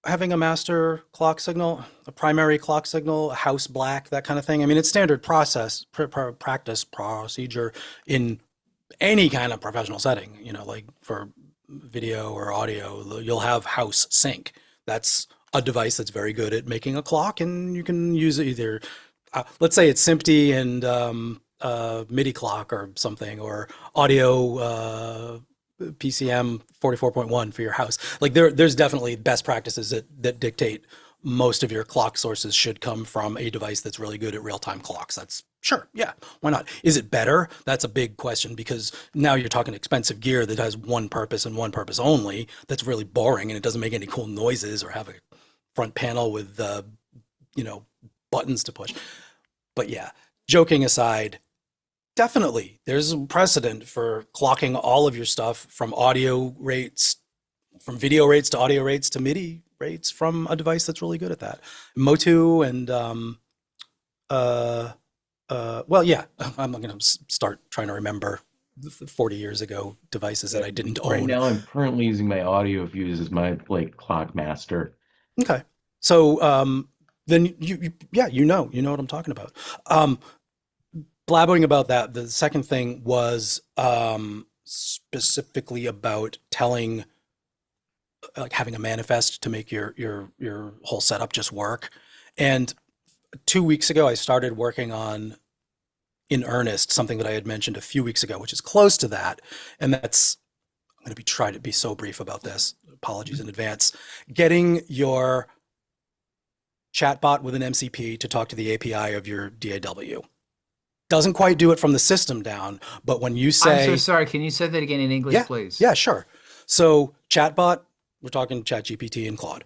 having a master clock signal, a primary clock signal, a house black, that kind of thing. I mean, it's standard practice procedure in any kind of professional setting, like for video or audio, you'll have house sync. That's a device that's very good at making a clock, and you can use it either, let's say it's SMPTE and MIDI clock or something, or audio PCM 44.1 for your house. Like there's definitely best practices that dictate most of your clock sources should come from a device that's really good at real-time clocks. That's sure, yeah, why not? Is it better? That's a big question, because now you're talking expensive gear that has one purpose and one purpose only. That's really boring, and it doesn't make any cool noises or have a front panel with buttons to push. But yeah, joking aside, definitely there's a precedent for clocking all of your stuff from audio rates, from video rates to audio rates to MIDI rates from a device that's really good at that. Motu and well, yeah, I'm going to start trying to remember 40 years ago devices that I didn't own.
Right now, I'm currently using my audio fuse as my clock master.
Okay, so then you know what I'm talking about. Blabbering about that, the second thing was specifically about telling, like having a manifest to make your whole setup just work. And 2 weeks ago, I started working on, in earnest, something that I had mentioned a few weeks ago, which is close to that. And that's, I'm going to try to be so brief about this. Apologies in advance. Getting your chatbot with an MCP to talk to the API of your DAW. Doesn't quite do it from the system down, but when you say...
I'm so sorry, can you say that again in English, please?
Yeah, sure. So chatbot, we're talking ChatGPT and Claude.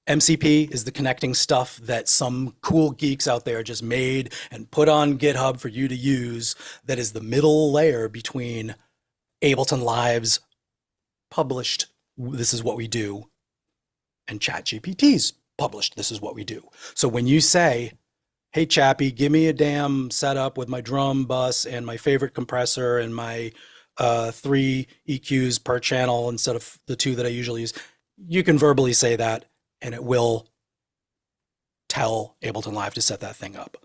MCP is the connecting stuff that some cool geeks out there just made and put on GitHub for you to use, that is the middle layer between Ableton Live's published, this is what we do, and ChatGPT's published, this is what we do. So when you say, hey Chappie, give me a damn setup with my drum bus and my favorite compressor and my 3 EQs per channel instead of the 2 that I usually use, you can verbally say that and it will tell Ableton Live to set that thing up.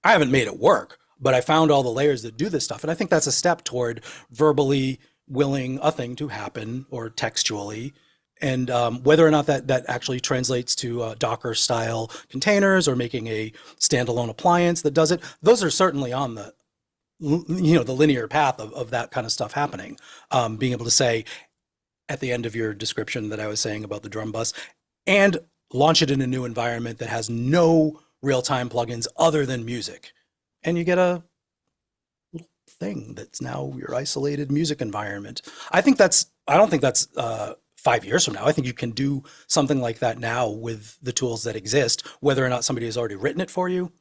I haven't made it work, but I found all the layers that do this stuff. And I think that's a step toward verbally willing a thing to happen, or textually. And whether or not that actually translates to Docker style containers or making a standalone appliance that does it, those are certainly on the, the linear path of that kind of stuff happening. Being able to say at the end of your description that I was saying about the drum bus, and launch it in a new environment that has no real-time plugins other than music. And you get a little thing that's now your isolated music environment. I don't think that's 5 years from now. I think you can do something like that now with the tools that exist. Whether or not somebody has already written it for you,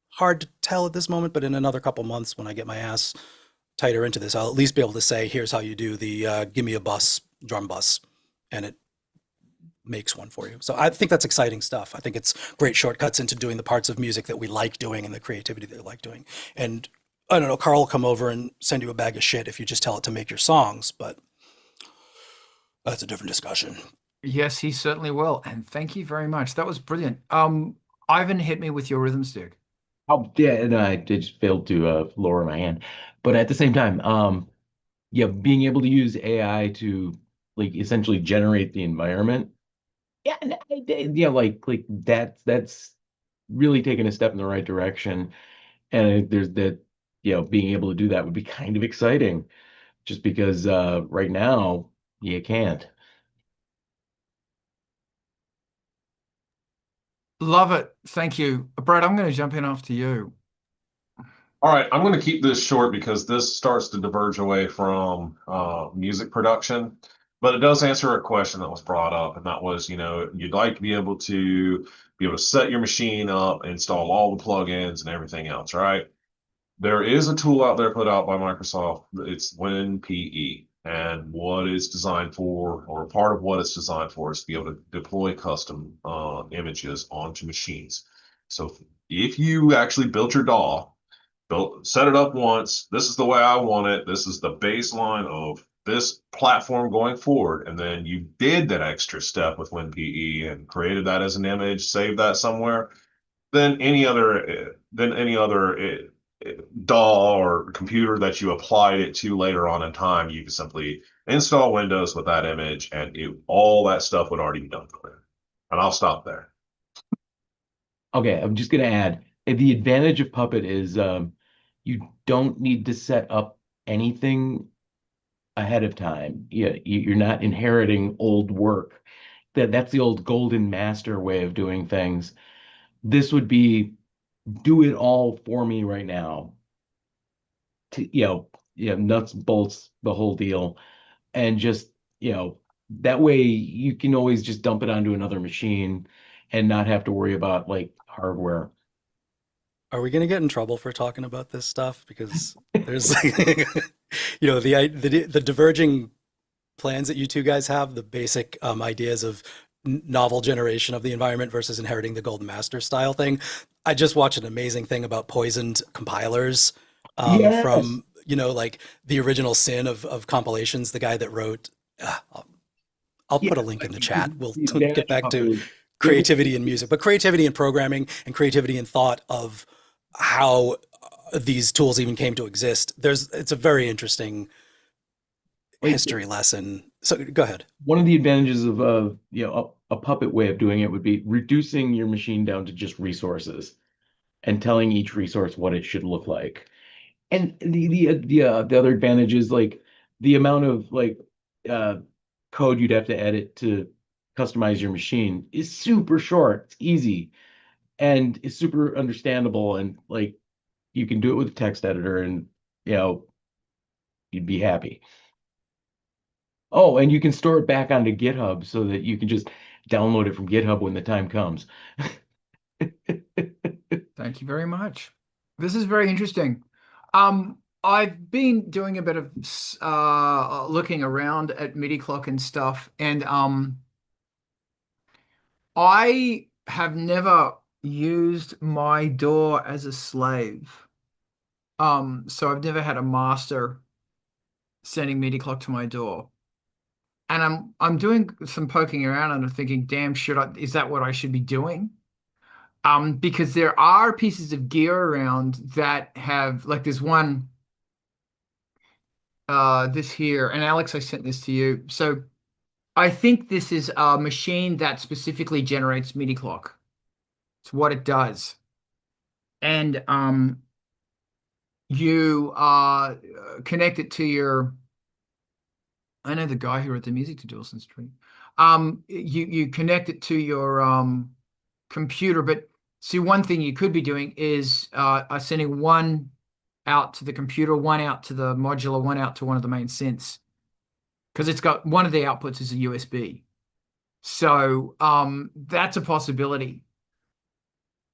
hard to tell at this moment, but in another couple months when I get my ass tighter into this, I'll at least be able to say, here's how you do the give me a bus, drum bus, and it makes one for you. So I think that's exciting stuff. I think it's great shortcuts into doing the parts of music that we like doing and the creativity that we like doing. And I don't know, Carl will come over and send you a bag of shit if you just tell it to make your songs, but that's a different discussion.
Yes, he certainly will. And thank you very much. That was brilliant. Ivan, hit me with your rhythm stick.
Oh yeah, and I just failed to lower my hand. But at the same time, being able to use AI to essentially generate the environment. Yeah, that's really taking a step in the right direction. And there's that, being able to do that would be kind of exciting, just because right now you can't.
Love it. Thank you. Brad, I'm going to jump in after you.
All right, I'm going to keep this short because this starts to diverge away from music production, but it does answer a question that was brought up, and that was, you'd like to be able to set your machine up, install all the plugins and everything else, right? There is a tool out there put out by Microsoft. It's WinPE. And what it's designed for, or part of what it's designed for, is to be able to deploy custom images onto machines. So if you actually built your DAW, set it up once, this is the way I want it, this is the baseline of this platform going forward, and then you did that extra step with WinPE and created that as an image, saved that somewhere, then any other DAW or computer that you applied it to later on in time, you can simply install Windows with that image, and all that stuff would already be done for you. And I'll stop there.
Okay, I'm just going to add, the advantage of Puppet is you don't need to set up anything ahead of time. You're not inheriting old work. That's the old golden master way of doing things. This would be do it all for me right now. Nuts, bolts, the whole deal. And just, that way you can always just dump it onto another machine and not have to worry about like hardware.
Are we going to get in trouble for talking about this stuff? Because there's, the diverging plans that you two guys have, the basic ideas of novel generation of the environment versus inheriting the golden master style thing. I just watched an amazing thing about poisoned compilers
Yes.
from, like the original sin of compilations, the guy that wrote, I'll put a link in the chat. We'll get back to creativity in music, but creativity in programming and creativity in thought of how these tools even came to exist. It's a very interesting history lesson. So go ahead.
One of the advantages of a Puppet way of doing it would be reducing your machine down to just resources and telling each resource what it should look like. And the other advantage is like the amount of code you'd have to edit to customize your machine is super short. It's easy and it's super understandable, and like you can do it with a text editor and you'd be happy. Oh, and you can store it back onto GitHub so that you can just download it from GitHub when the time comes.
Thank you very much. This is very interesting. I've been doing a bit of looking around at MIDI Clock and stuff, and I have never used my DAW as a slave. So I've never had a master sending MIDI Clock to my DAW. And I'm doing some poking around and I'm thinking, damn, is that what I should be doing? Because there are pieces of gear around that have, like there's one, this here, and Alex, I sent this to you. So I think this is a machine that specifically generates MIDI Clock. It's what it does. And you connect it to your, I know the guy who wrote the music to Dawson's Tree. You connect it to your computer, but see, one thing you could be doing is sending one out to the computer, one out to the modular, one out to one of the main synths, because it's got one of the outputs is a USB. So that's a possibility,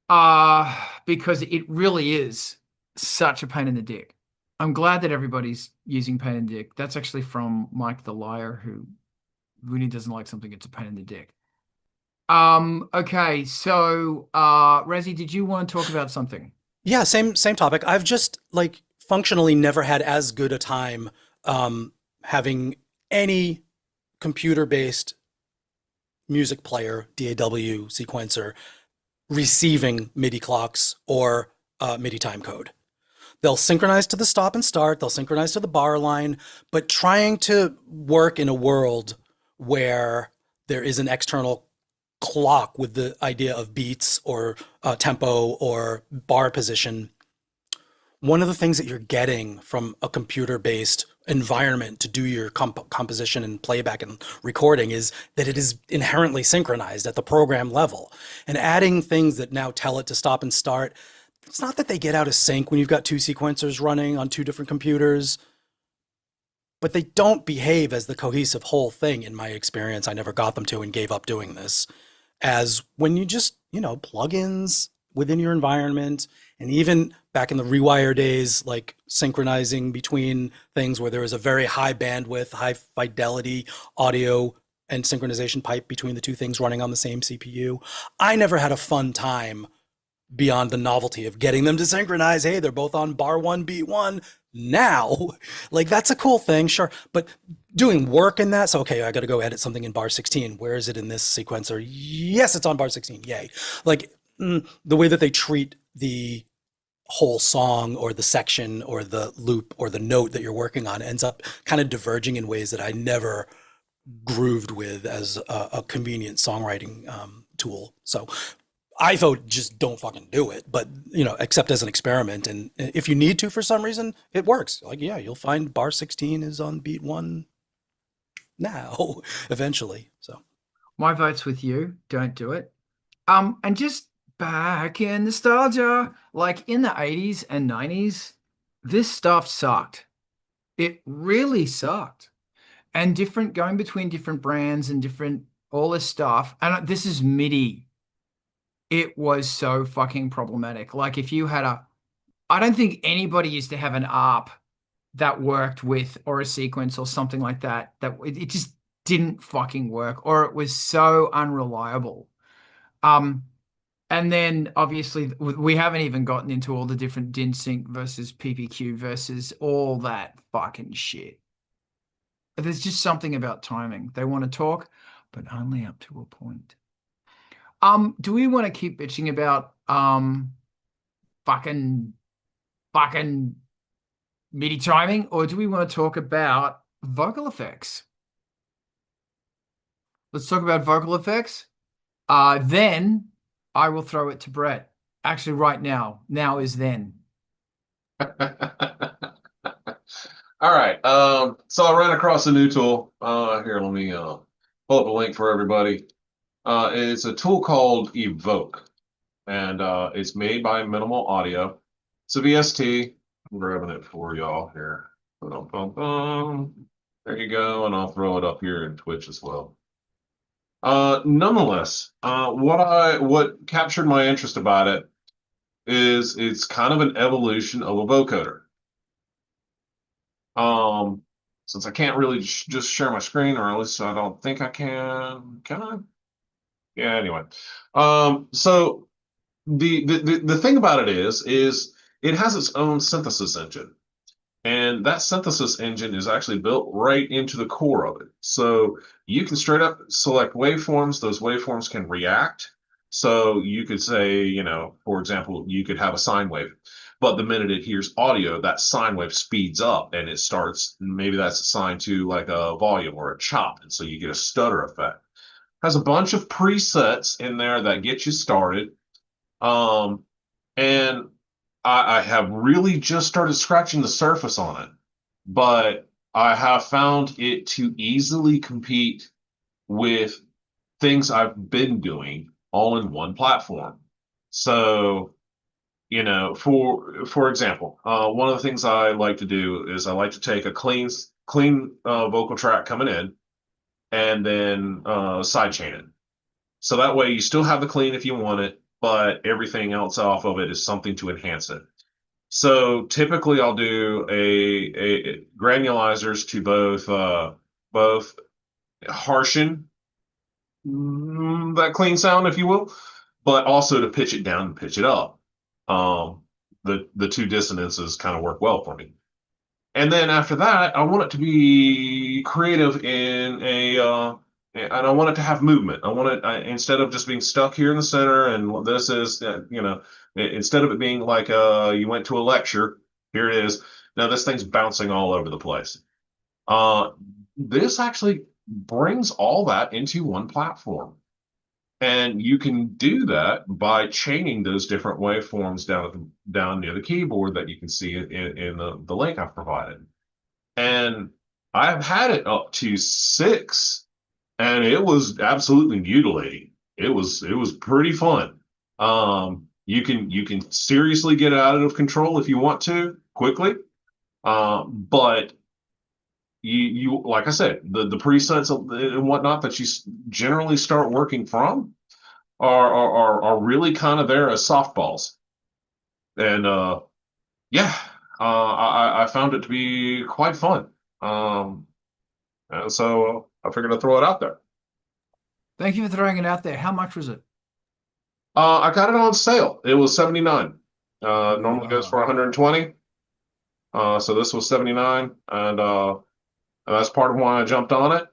because it really is such a pain in the dick. I'm glad that everybody's using pain in the dick. That's actually from Mike the Liar, who really doesn't like something it's a pain in the dick. Okay, so Razi, did you want to talk about something?
Yeah, same topic. I've just functionally never had as good a time having any computer-based music player, DAW sequencer, receiving MIDI clocks or MIDI time code. They'll synchronize to the stop and start, they'll synchronize to the bar line, but trying to work in a world where there is an external clock with the idea of beats or tempo or bar position, one of the things that you're getting from a computer-based environment to do your composition and playback and recording is that it is inherently synchronized at the program level. And adding things that now tell it to stop and start, it's not that they get out of sync when you've got two sequencers running on two different computers, but they don't behave as the cohesive whole thing in my experience. I never got them to and gave up doing this, as when you just, plugins within your environment And even back in the Rewire days, like synchronizing between things where there was a very high bandwidth, high fidelity audio and synchronization pipe between the two things running on the same CPU, I never had a fun time beyond the novelty of getting them to synchronize. Hey, they're both on bar 1, beat 1 now. Like, that's a cool thing, sure. But doing work in that, so okay, I got to go edit something in bar 16. Where is it in this sequencer? Yes, it's on bar 16. Yay. Like, the way that they treat the whole song or the section or the loop or the note that you're working on ends up kind of diverging in ways that I never grooved with as a convenient songwriting tool. So I vote just don't fucking do it, but except as an experiment. And if you need to for some reason, it works. Like, yeah, you'll find bar 16 is on beat 1 now eventually. So
my vote's with you. Don't do it. And just back in nostalgia, like in the 80s and 90s, this stuff sucked. It really sucked. And going between different brands and all this stuff. And this is MIDI. It was so fucking problematic. Like, if you had I don't think anybody used to have an ARP that worked with, or a sequence or something like that, it just didn't fucking work, or it was so unreliable. And then obviously we haven't even gotten into all the different DIN sync versus PPQ versus all that fucking shit. There's just something about timing. They want to talk, but only up to a point. Do we want to keep bitching about fucking MIDI timing, or do we want to talk about vocal effects? Let's talk about vocal effects. Then I will throw it to Brett. Actually, right now. Now is then.
All right. So I ran across a new tool. Here, let me pull up a link for everybody. It's a tool called Evoke, and it's made by Minimal Audio. It's a VST. I'm grabbing it for y'all here. There you go, and I'll throw it up here in Twitch as well. Nonetheless, what captured my interest about it is it's kind of an evolution of a vocoder. Since I can't really just share my screen, or at least I don't think I can. Can I? Yeah, anyway. So the thing about it is it has its own synthesis engine. And that synthesis engine is actually built right into the core of it. So you can straight up select waveforms. Those waveforms can react. So you could say, for example, you could have a sine wave. But the minute it hears audio, that sine wave speeds up and it starts, maybe that's assigned to like a volume or a chop. And so you get a stutter effect. Has a bunch of presets in there that get you started. And I have really just started scratching the surface on it, but I have found it to easily compete with things I've been doing all in one platform. So, for example, one of the things I like to do is I like to take a clean vocal track coming in and then sidechain it. So that way you still have the clean if you want it, but everything else off of it is something to enhance it. So typically I'll do a granulizers to both harshen that clean sound, if you will, but also to pitch it down and pitch it up. The two dissonances kind of work well for me. And then after that, I want it to be creative and I want it to have movement. I want it, instead of just being stuck here in the center, and this is, instead of it being like you went to a lecture, here it is. Now this thing's bouncing all over the place. This actually brings all that into one platform. And you can do that by chaining those different waveforms down near the keyboard that you can see in the link I've provided. And I've had it up to 6. And it was absolutely mutilating. It was pretty fun. You can seriously get out of control if you want to quickly. But you like I said, the presets and whatnot that you generally start working from are really kind of there as softballs. And yeah, I found it to be quite fun. And so I figured I'd throw it out there.
Thank you for throwing it out there. How much was it?
I got it on sale. It was 79. Normally goes for
Booyah.
120. So this was 79, and that's part of why I jumped on it.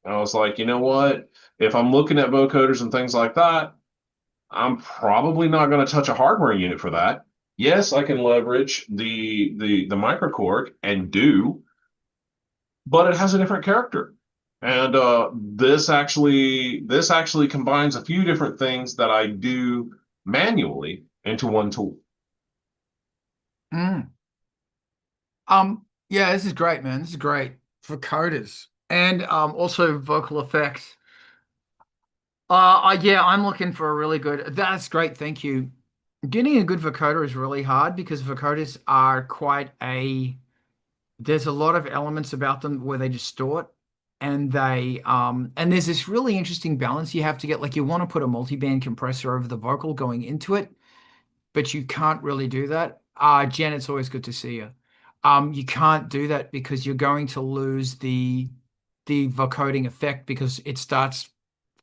I was like, you know what? If I'm looking at vocoders and things like that, I'm probably not going to touch a hardware unit for that. Yes, I can leverage the microKORG and do, but it has a different character. And this actually combines a few different things that I do manually into one tool.
Mm. Yeah, this is great, man. This is great for coders and also vocal effects. Yeah, I'm looking for a really good. That's great, thank you. Getting a good vocoder is really hard because vocoders are quite a. There's a lot of elements about them where they distort, and and there's this really interesting balance you have to get. Like you want to put a multi-band compressor over the vocal going into it, but you can't really do that. Jen, it's always good to see you. You can't do that because you're going to lose the vocoding effect because it starts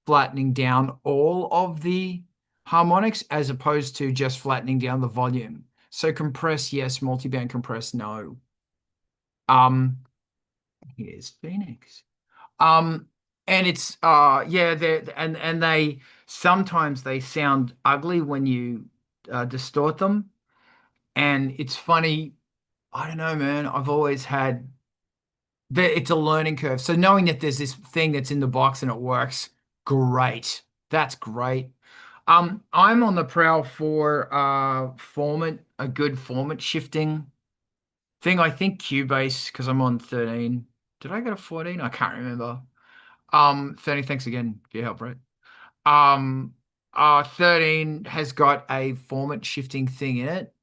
flattening down all of the harmonics as opposed to just flattening down the volume. So compress, yes, multi-band compress, no. Um, Here's Phoenix. Um, and it's yeah, they sometimes they sound ugly when you distort them. And it's funny, I don't know, man. I've always had it's a learning curve. So knowing that there's this thing that's in the box and it works, great. That's great. I'm on the prowl for a good format shifting thing. I think Cubase, because I'm on 13. Did I go to 14? I can't remember. 13, thanks again for your help, right? 13 has got a format shifting thing in it.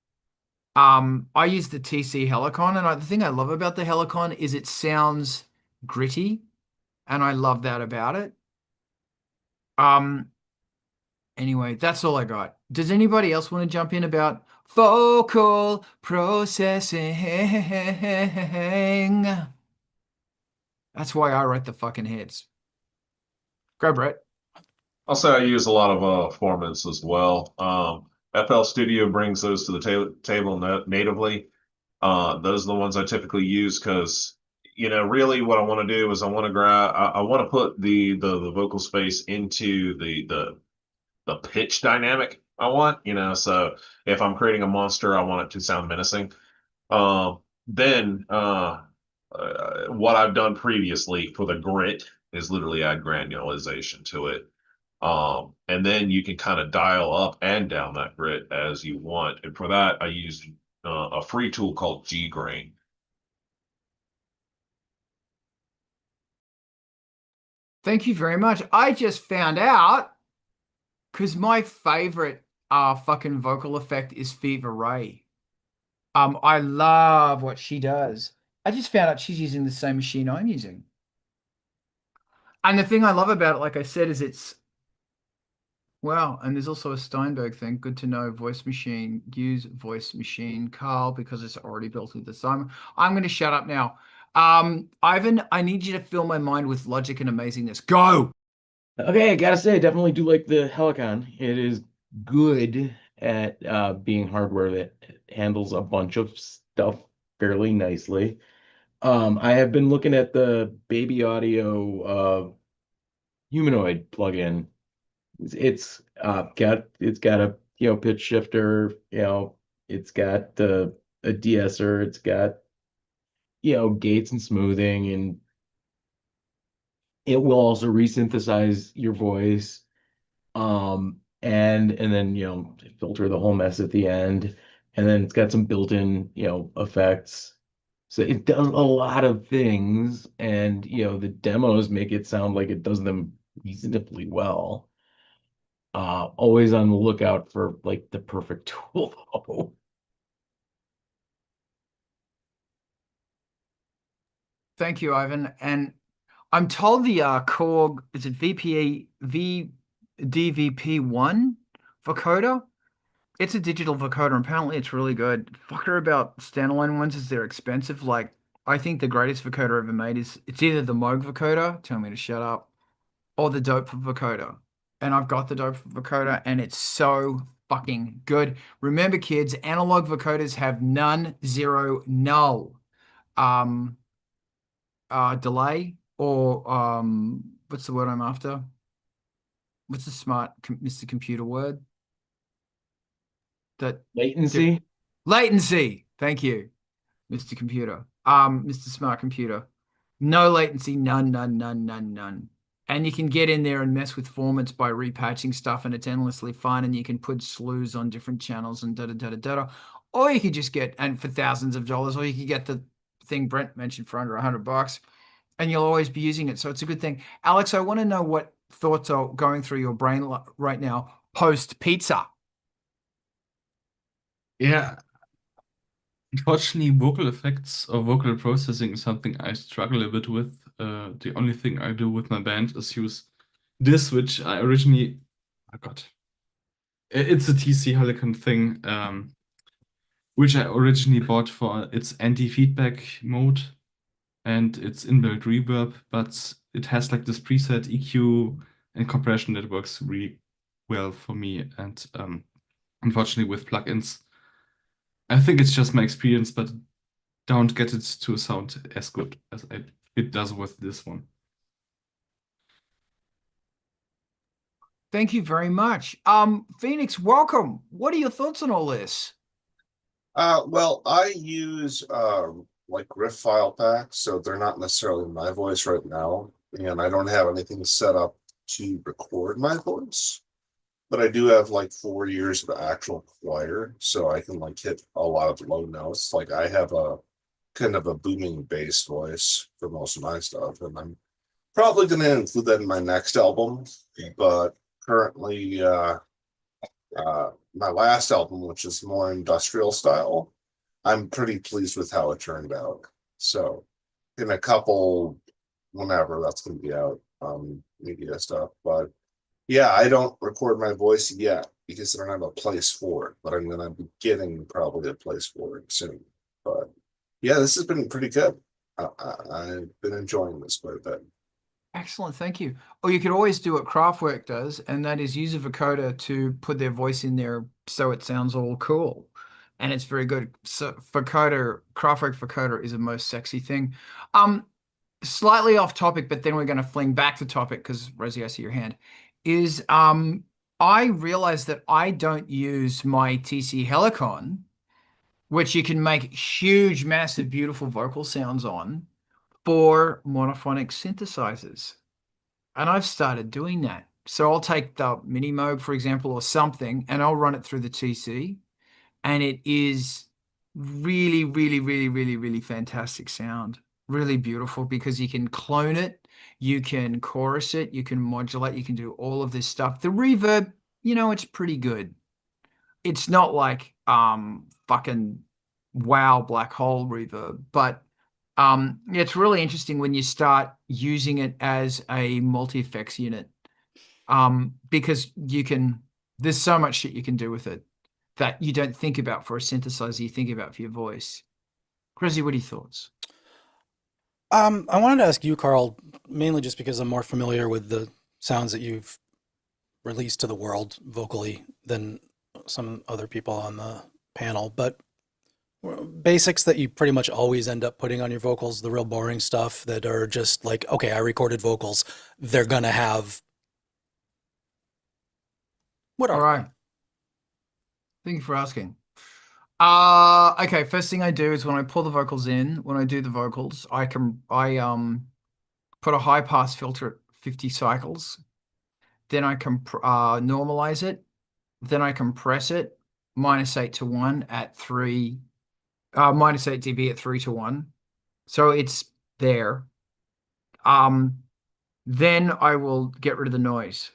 I use the TC Helicon, and the thing I love about the Helicon is it sounds gritty, and I love that about it. Anyway, that's all I got. Does anybody else want to jump in about vocal processing? That's why I write the fucking heads. Go, Brett.
I'll say I use a lot of formats as well. FL Studio brings those to the table natively. Those are the ones I typically use because, really what I want to do is I want to I want to put the vocal space into the pitch dynamic I want, so if I'm creating a monster, I want it to sound menacing. Then what I've done previously for the grit is literally add granulization to it. And then you can kind of dial up and down that grit as you want. And for that, I use a free tool called G-Grain.
Thank you very much. I just found out because my favorite fucking vocal effect is Fever Ray. I love what she does. I just found out she's using the same machine I'm using. And the thing I love about it, like I said, is it's wow. And there's also a Steinberg thing. Good to know. Voice machine. Use voice machine, Carl, because it's already built into the song. I'm going to shut up now. Ivan, I need you to fill my mind with logic and amazingness. Go.
Okay, I gotta say, I definitely do like the Helicon. It is good at being hardware that handles a bunch of stuff fairly nicely. I have been looking at the Baby Audio humanoid plugin. It's got a pitch shifter, it's got a de-esser, it's got gates and smoothing, and it will also resynthesize your voice. And then filter the whole mess at the end. And then it's got some built-in effects. So it does a lot of things, and the demos make it sound like it does them reasonably well. Always on the lookout for like the perfect tool though.
Thank you, Ivan. And I'm told the Korg, is it DVP1 vocoder? It's a digital vocoder, and apparently it's really good. Fucker about standalone ones is they're expensive. Like, I think the greatest vocoder ever made is it's either the Moog vocoder, tell me to shut up, or the Dope vocoder. And I've got the Dope vocoder, and it's so fucking good. Remember, kids, analog vocoders have none, zero, null um delay, or what's the word I'm after? What's the Mr. Computer word? That
Latency.
latency. Thank you, Mr. Computer. Mr. Smart Computer. No latency, none, none, none, none, none. And you can get in there and mess with formats by repatching stuff, and it's endlessly fun. And you can put slews on different channels and da da da da da. Or you could just get, and for thousands of dollars, or you could get the thing Brent mentioned for under $100, and you'll always be using it. So it's a good thing. Alex, I want to know what thoughts are going through your brain right now post pizza.
Yeah, unfortunately, vocal effects or vocal processing is something I struggle a bit with. The only thing I do with my band is use this, which I originally, oh God, it's a TC Helicon thing, which I originally bought for its anti-feedback mode and its inbuilt reverb, but it has like this preset EQ and compression that works really well for me. And unfortunately, with plugins, I think it's just my experience, but don't get it to sound as good as it does with this one.
Thank you very much. Phoenix, welcome. What are your thoughts on all this?
Well, I use like riff file packs, so they're not necessarily my voice right now, and I don't have anything set up to record my voice. But I do have like 4 years of actual choir, so I can like hit a lot of low notes. Like I have a kind of a booming bass voice for most of my stuff, and I'm probably going to include that in my next album. But currently, my last album, which is more industrial style, I'm pretty pleased with how it turned out. So in a couple, whenever that's going to be out, media stuff. But yeah, I don't record my voice yet because I don't have a place for it, but I'm going to be getting probably a place for it soon. But yeah, this has been pretty good. I've been enjoying this quite a bit.
Excellent, thank you. Or you could always do what Kraftwerk does, and that is use a vocoder to put their voice in there so it sounds all cool. And it's very good. So Kraftwerk vocoder is the most sexy thing. Slightly off topic, but then we're going to fling back to topic because Rosie, I see your hand. Is I realized that I don't use my TC Helicon, which you can make huge, massive, beautiful vocal sounds on, for monophonic synthesizers. And I've started doing that. So I'll take the Mini Moog, for example, or something, and I'll run it through the TC. And it is really, really, really, really, really fantastic sound. Really beautiful because you can clone it, you can chorus it, you can modulate, you can do all of this stuff. The reverb, it's pretty good. It's not like fucking wow black hole reverb, but it's really interesting when you start using it as a multi-effects unit, because there's so much shit you can do with it that you don't think about for a synthesizer, you think about for your voice. Chrissy, what are your thoughts?
I wanted to ask you, Carl, mainly just because I'm more familiar with the sounds that you've released to the world vocally than some other people on the panel, but basics that you pretty much always end up putting on your vocals, the real boring stuff that are just like, okay, I recorded vocals. They're going to have. What
All
are
right. Thank you for asking. Okay, first thing I do is when I pull the vocals in, when I do the vocals, I put a high pass filter at 50 cycles. Then I can normalize it. Then I compress it -8 to 1 at 3. -8 dB at 3 to 1. So it's there. Then I will get rid of the noise.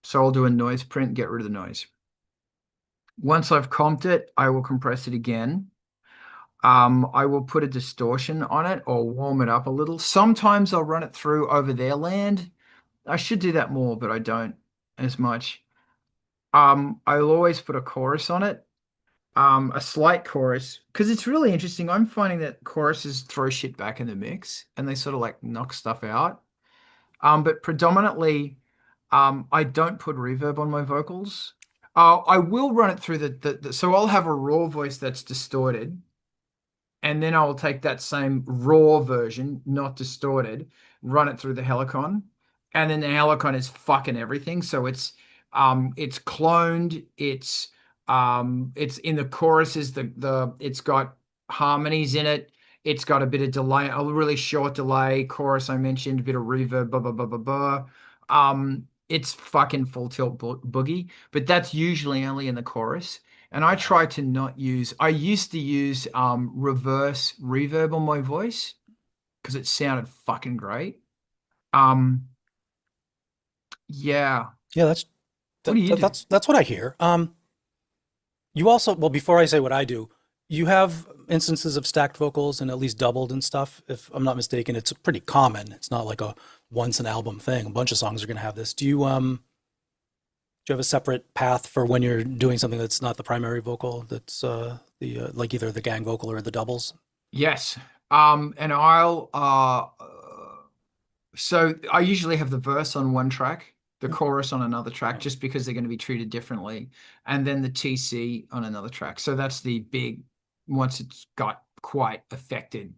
So I'll do a noise print, get rid of the noise. Once I've comped it, I will compress it again. I will put a distortion on it or warm it up a little. Sometimes I'll run it through over their land. I should do that more, but I don't as much. I'll always put a chorus on it. a slight chorus, because it's really interesting. I'm finding that choruses throw shit back in the mix and they sort of like knock stuff out. But predominantly, I don't put reverb on my vocals. I will run it through so I'll have a raw voice that's distorted, and then I will take that same raw version, not distorted, run it through the Helicon, and then the Helicon is fucking everything. So it's cloned, it's in the choruses, it's got harmonies in it, it's got a bit of delay, a really short delay chorus I mentioned, a bit of reverb, blah blah blah blah blah. It's fucking full tilt boogie, but that's usually only in the chorus. And I try to not use, I used to use reverse reverb on my voice because it sounded fucking great. Yeah.
Yeah, that's
What do you do?
that's what I hear. You also, well, before I say what I do, you have instances of stacked vocals and at least doubled and stuff. If I'm not mistaken, it's pretty common. It's not like a once an album thing. A bunch of songs are going to have this. Do you have a separate path for when you're doing something that's not the primary vocal, that's like either the gang vocal or the doubles?
Yes. And I'll so I usually have the verse on one track, the chorus on another track, just because they're going to be treated differently, and then the TC on another track. So that's the big, once it's got quite affected.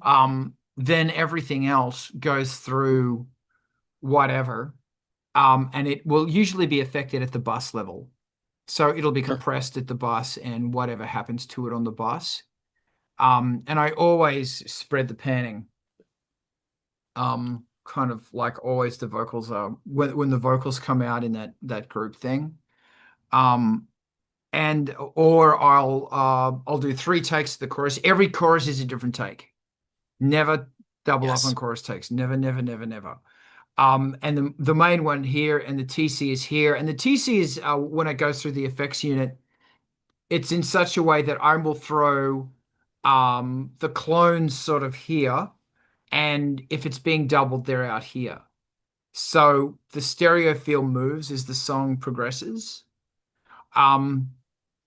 Then everything else goes through whatever. And it will usually be affected at the bus level. So it'll be compressed at the bus and whatever happens to it on the bus. And I always spread the panning. Kind of like always the vocals are, when the vocals come out in that group thing. And or I'll do 3 takes of the chorus. Every chorus is a different take. Never double up on chorus takes. Never, never, never, never. And the main one here, and the TC is here, and the TC is when it goes through the effects unit, it's in such a way that I will throw the clones sort of here, and if it's being doubled, they're out here. So the stereo field moves as the song progresses. And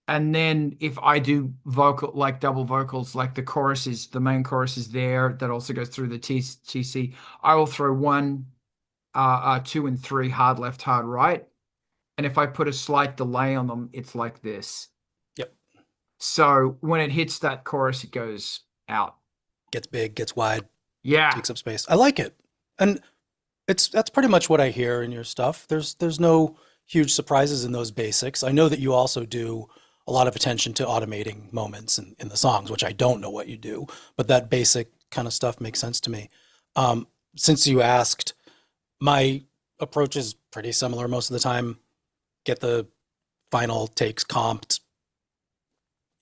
then if I do vocal, like double vocals, like the main chorus is there, that also goes through the TC, I will throw 1, 2 and 3 hard left, hard right. And if I put a slight delay on them, it's like this.
Yep.
So when it hits that chorus, it goes out.
Gets big, gets wide.
Yeah.
Takes up space. I like it. And that's pretty much what I hear in your stuff. There's no huge surprises in those basics. I know that you also do a lot of attention to automating moments in the songs, which I don't know what you do, but that basic kind of stuff makes sense to me. Since you asked, my approach is pretty similar most of the time. Get the final takes comped.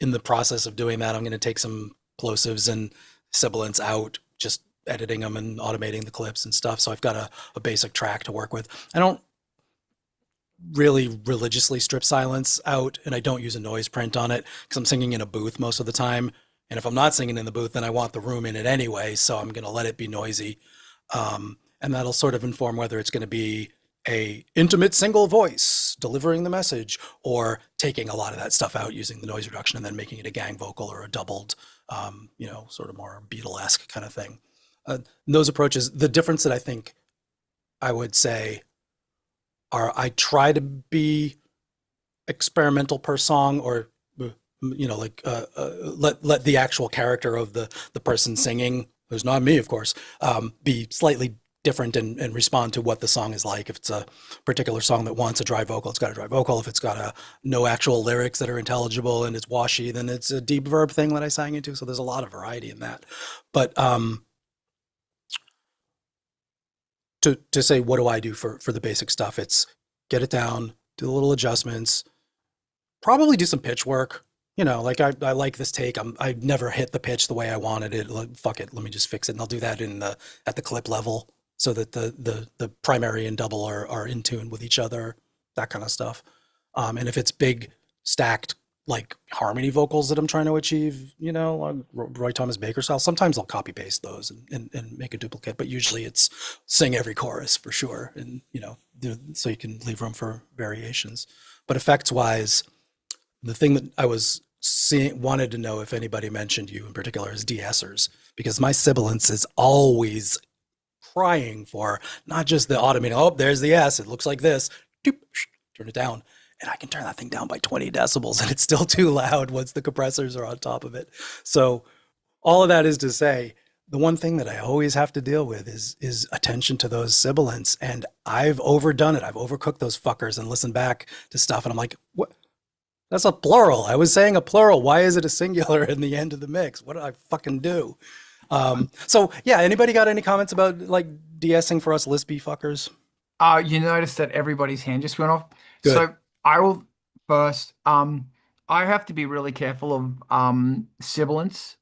In the process of doing that, I'm going to take some plosives and sibilants out, just editing them and automating the clips and stuff. So I've got a basic track to work with. I don't really religiously strip silence out, and I don't use a noise print on it because I'm singing in a booth most of the time. And if I'm not singing in the booth, then I want the room in it anyway. So I'm going to let it be noisy. And that'll sort of inform whether it's going to be a intimate single voice delivering the message, or taking a lot of that stuff out using the noise reduction and then making it a gang vocal or a doubled, sort of more Beatle-esque kind of thing. Those approaches, the difference that I think I would say are, I try to be experimental per song, or let the actual character of the person singing, who's not me, of course, be slightly different and respond to what the song is like. If it's a particular song that wants a dry vocal, it's got a dry vocal. If it's got no actual lyrics that are intelligible and it's washy, then it's a deep verb thing that I sang into. So there's a lot of variety in that. But to say, what do I do for the basic stuff? It's get it down, do the little adjustments, probably do some pitch work. Like I like this take. I never hit the pitch the way I wanted it. Like, fuck it, let me just fix it. And I'll do that at the clip level, so that the primary and double are in tune with each other, that kind of stuff. And if it's big stacked like harmony vocals that I'm trying to achieve, like Roy Thomas Baker style, sometimes I'll copy paste those and make a duplicate, but usually it's sing every chorus for sure. And, so you can leave room for variations. But effects wise, The thing that I was wanted to know if anybody mentioned you in particular is de-essers, because my sibilance is always crying for not just the automating, oh, there's the S, it looks like this, turn it down. And I can turn that thing down by 20 decibels and it's still too loud once the compressors are on top of it. So all of that is to say, the one thing that I always have to deal with is attention to those sibilants. And I've overdone it. I've overcooked those fuckers and listened back to stuff. And I'm like, what? That's a plural. I was saying a plural. Why is it a singular in the end of the mix? What did I fucking do? So yeah, anybody got any comments about like de-essing for us lispy fuckers?
You noticed that everybody's hand just went off.
Good.
So I will first, I have to be really careful of sibilants,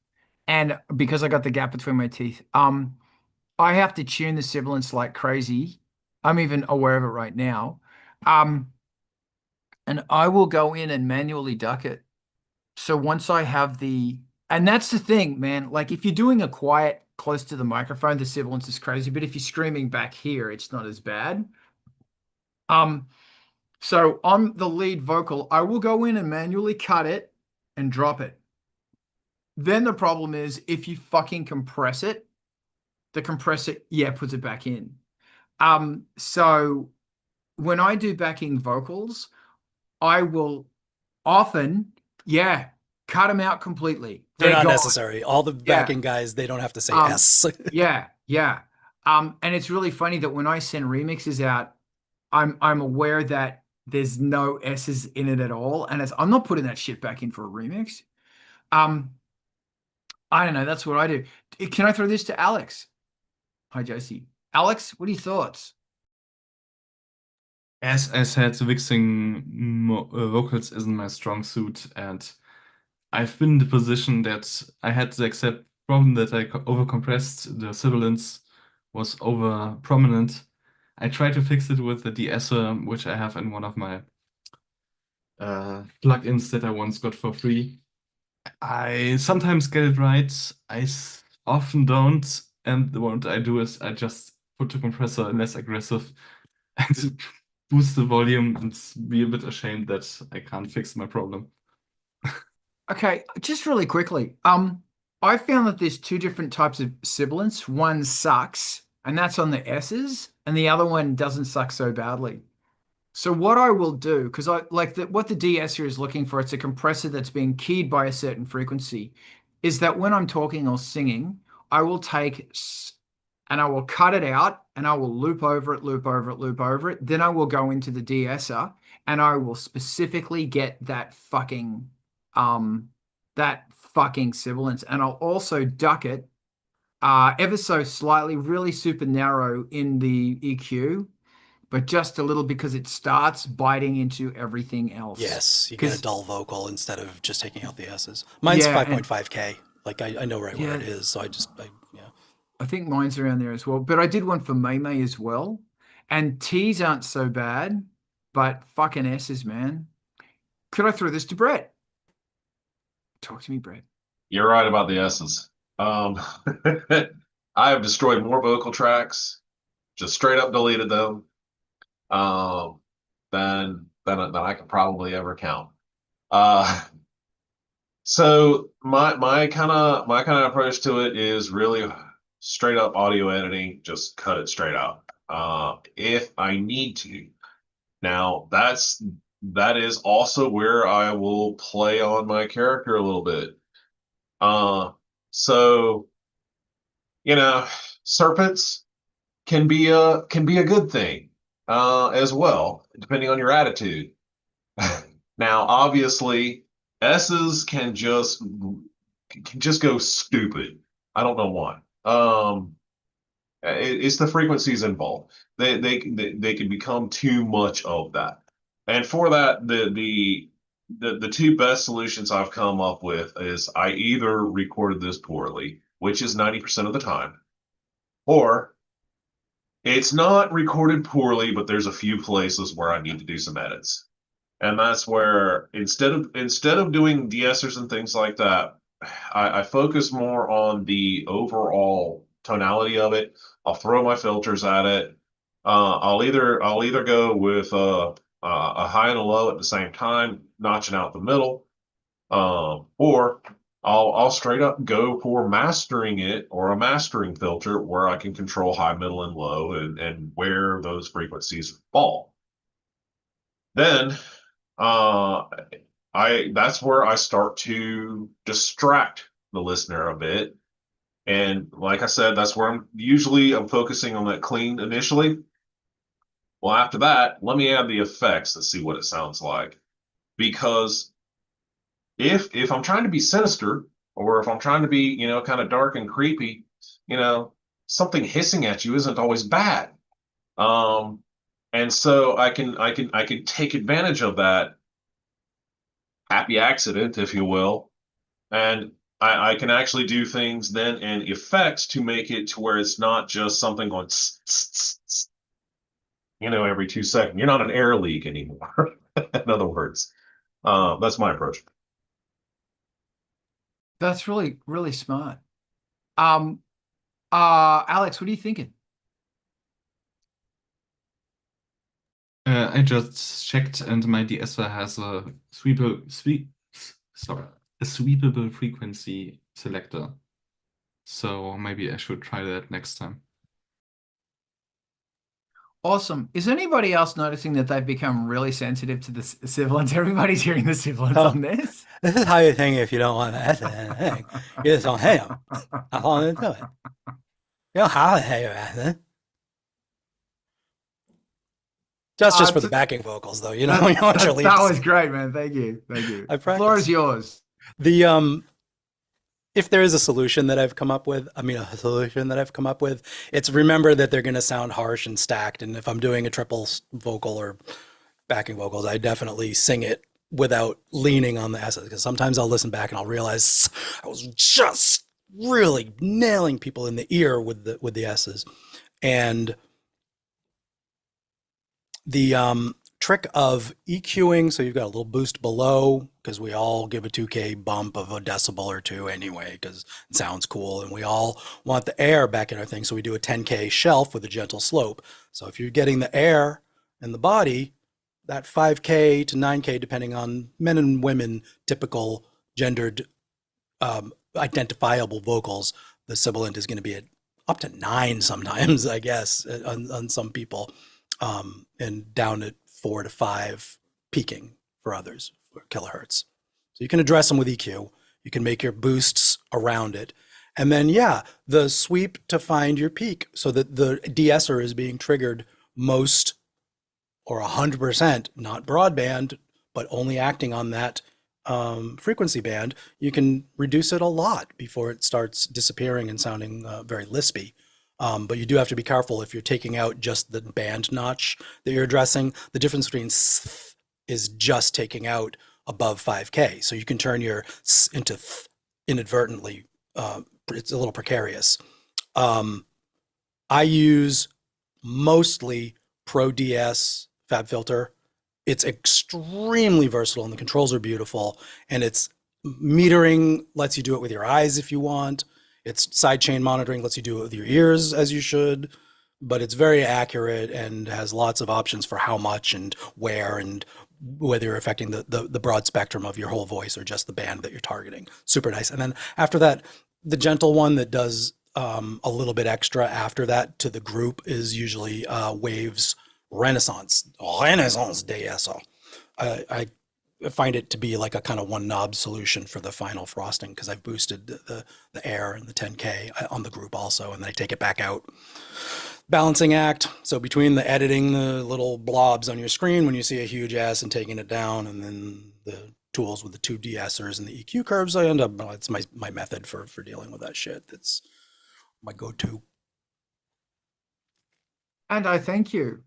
and because I got the gap between my teeth, I have to tune the sibilants like crazy. I'm even aware of it right now. And I will go in and manually duck it. So once I have and that's the thing, man, like if you're doing a quiet close to the microphone, the sibilance is crazy, but if you're screaming back here, it's not as bad. So on the lead vocal, I will go in and manually cut it and drop it. Then the problem is if you fucking compress it, the compressor, puts it back in. So when I do backing vocals, I will often, cut them out completely.
They're not
gone.
necessary. All the backing guys, they don't have to say S.
Yeah. And it's really funny that when I send remixes out, I'm aware that there's no S's in it at all, and I'm not putting that shit back in for a remix. I don't know. That's what I do. Can I throw this to Alex? Hi, Josie. Alex, what are your thoughts?
As I said, mixing vocals isn't my strong suit, and I've been in the position that I had the exact problem that I overcompressed, the sibilance was over prominent. I tried to fix it with the de-esser, which I have in one of my plugins that I once got for free. I sometimes get it right, I often don't, and what I do is I just put the compressor less aggressive and boost the volume and be a bit ashamed that I can't fix my problem.
Okay, just really quickly. I found that there's two different types of sibilants. One sucks, and that's on the S's, and the other one doesn't suck so badly. So what I will do, because I like what the de-esser is looking for, it's a compressor that's being keyed by a certain frequency, is that when I'm talking or singing, I will take and I will cut it out and I will loop over it, loop over it, loop over it. Then I will go into the de-esser and I will specifically get that fucking sibilance, and I'll also duck it ever so slightly, really super narrow in the EQ, but just a little because it starts biting into everything else.
Yes, you get a dull vocal instead of just taking out the S's. Mine's 5.5K. Like I know right where it is, so
I think mine's around there as well. But I did one for May as well, and T's aren't so bad, but fucking S's, man. Could I throw this to Brett? Talk to me, Brett.
You're right about the S's. I have destroyed more vocal tracks, just straight up deleted them, than I could probably ever count. So my kind of approach to it is really straight up audio editing, just cut it straight out. If I need to. Now that is also where I will play on my character a little bit. So serpents can be a good thing as well, depending on your attitude. Now, obviously, S's can just go stupid. I don't know why. It's the frequencies involved. They can become too much of that. And for that, the two best solutions I've come up with is I either recorded this poorly, which is 90% of the time, or it's not recorded poorly, but there's a few places where I need to do some edits. And that's where instead of doing de-essers and things like that, I focus more on the overall tonality of it. I'll throw my filters at it. I'll either go with a high and a low at the same time, notching out the middle. Or I'll straight up go for mastering it, or a mastering filter where I can control high, middle, and low, and where those frequencies fall. Then that's where I start to distract the listener a bit. And like I said, that's where I'm focusing on that clean initially. Well, after that, let me add the effects to see what it sounds like. Because if I'm trying to be sinister, or if I'm trying to be, you know, kind of dark and creepy, you know, something hissing at you isn't always bad. And so I can take advantage of that happy accident, if you will, and I can actually do things then and effects to make it to where it's not just something going, you know, every 2 seconds. You're not an air leak anymore. In other words, that's my approach.
That's really, really smart. Alex, what are you thinking?
I just checked, and my de-esser has a sweepable frequency selector. So maybe I should try that next time.
Awesome. Is anybody else noticing that they've become really sensitive to the sibilants? Everybody's hearing the sibilants on this.
This is how you think if you don't want to essay anything. You just don't hate them. That's all there is to it. You don't have to hate your essay. Just for the backing vocals, though. You know, you want your leads.
That was great, man. Thank you. Thank you. The floor is yours.
If there is a solution that I've come up with, it's remember that they're going to sound harsh and stacked. And if I'm doing a triple vocal or backing vocals, I definitely sing it without leaning on the S's, because sometimes I'll listen back and I'll realize I was just really nailing people in the ear with the S's. And the trick of EQing, so you've got a little boost below, because we all give a 2K bump of a decibel or two anyway, because it sounds cool, and we all want the air back in our thing, so we do a 10K shelf with a gentle slope. So if you're getting the air in the body, that 5K to 9K, depending on men and women, typical gendered identifiable vocals, the sibilant is going to be at up to 9 sometimes, I guess, on some people. And down at 4 to 5 peaking for others, for kilohertz. So you can address them with EQ. You can make your boosts around it. And then, yeah, the sweep to find your peak, so that the de-esser is being triggered most or 100%, not broadband, but only acting on that frequency band. You can reduce it a lot before it starts disappearing and sounding very lispy. But you do have to be careful if you're taking out just the band notch that you're addressing. The difference between is just taking out above 5K. So you can turn your into inadvertently. It's a little precarious. I use mostly Pro DS FabFilter. It's extremely versatile and the controls are beautiful. And it's metering, lets you do it with your eyes if you want. It's sidechain monitoring, lets you do it with your ears as you should, but it's very accurate and has lots of options for how much and where, and whether you're affecting the broad spectrum of your whole voice or just the band that you're targeting. Super nice. And then after that, the gentle one that does a little bit extra after that to the group is usually Waves Renaissance de-esser. I find it to be like a kind of one knob solution for the final frosting, because I've boosted the air and the 10K on the group also, and then I take it back out. Balancing act. So between the editing the little blobs on your screen when you see a huge S and taking it down, and then the tools with the 2 de-essers and the EQ curves, I end up, it's my method for dealing with that shit. That's my go-to.
And I thank you.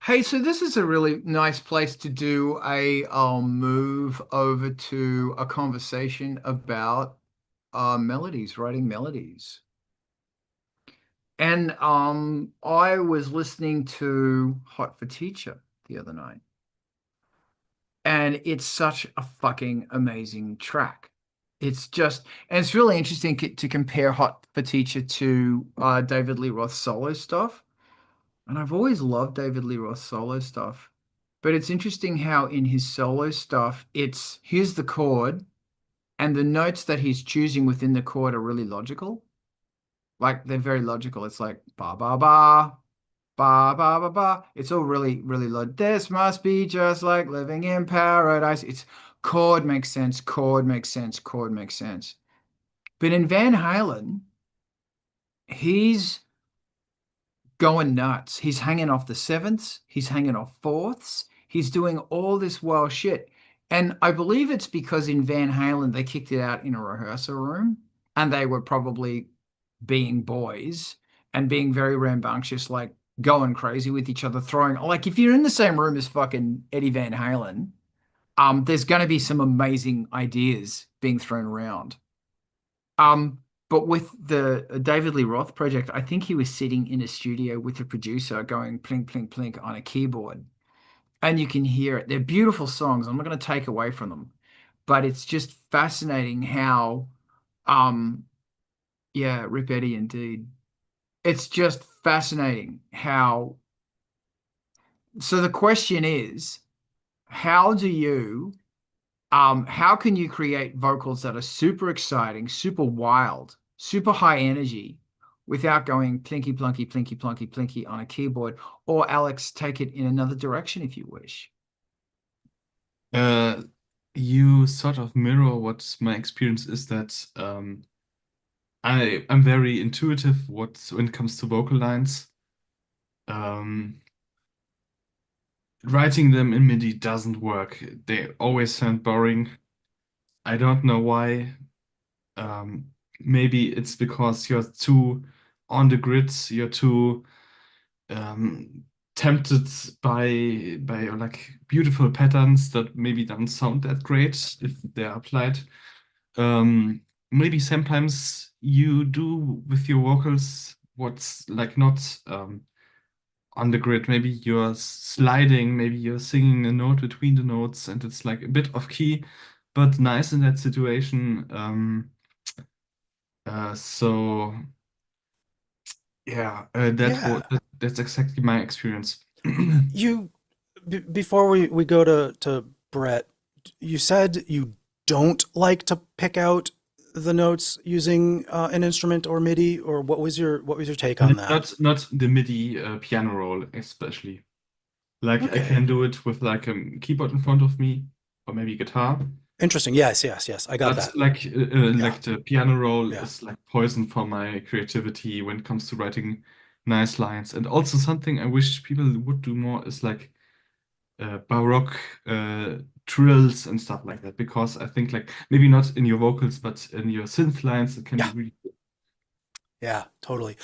Hey, so this is a really nice place to do a move over to a conversation about melodies, writing melodies. And I was listening to Hot for Teacher the other night. And it's such a fucking amazing track. It's just, and it's really interesting to compare Hot for Teacher to David Lee Roth's solo stuff. And I've always loved David Lee Roth's solo stuff. But it's interesting how in his solo stuff, it's here's the chord, and the notes that he's choosing within the chord are really logical. Like they're very logical. It's like ba ba ba ba ba ba ba. It's all really, really low. This must be just like living in paradise. It's chord makes sense, chord makes sense, chord makes sense. But in Van Halen, he's going nuts. He's hanging off the sevenths, he's hanging off fourths, he's doing all this wild shit. And I believe it's because in Van Halen they kicked it out in a rehearsal room and they were probably being boys and being very rambunctious, like going crazy with each other, throwing like if you're in the same room as fucking Eddie Van Halen, there's gonna be some amazing ideas being thrown around. Um, but with the David Lee Roth project, I think he was sitting in a studio with a producer going plink, plink, plink on a keyboard. And you can hear it. They're beautiful songs. I'm not going to take away from them. But it's just fascinating how, um, yeah, Rip Eddie indeed. It's just fascinating how. So the question is, how do you how can you create vocals that are super exciting, super wild, super high energy without going plinky plunky, plinky plunky, plinky on a keyboard? Or Alex, take it in another direction if you wish.
You sort of mirror what my experience is that I'm very intuitive when it comes to vocal lines. Writing them in MIDI doesn't work. They always sound boring. I don't know why. Maybe it's because you're too on the grid, you're too tempted by like beautiful patterns that maybe don't sound that great if they're applied. Maybe sometimes you do with your vocals what's like not on the grid. Maybe you're sliding, maybe you're singing a note between the notes, and it's like a bit off key, but nice in that situation. So yeah,
Yeah.
that's exactly my experience.
You, before we go to Brett, you said you don't like to pick out the notes using an instrument or MIDI, or what was your take on that?
Not the MIDI piano roll, especially. Like I
Okay.
can do it with like a keyboard in front of me, or maybe guitar.
Interesting. Yes, yes, yes. I got
But
that.
like the piano roll
Yeah.
is like poison for my creativity when it comes to writing nice lines. And also something I wish people would do more is like Baroque trills and stuff like that. Because I think like maybe not in your vocals, but in your synth lines, it can be
Yeah.
really good.
Yeah, totally.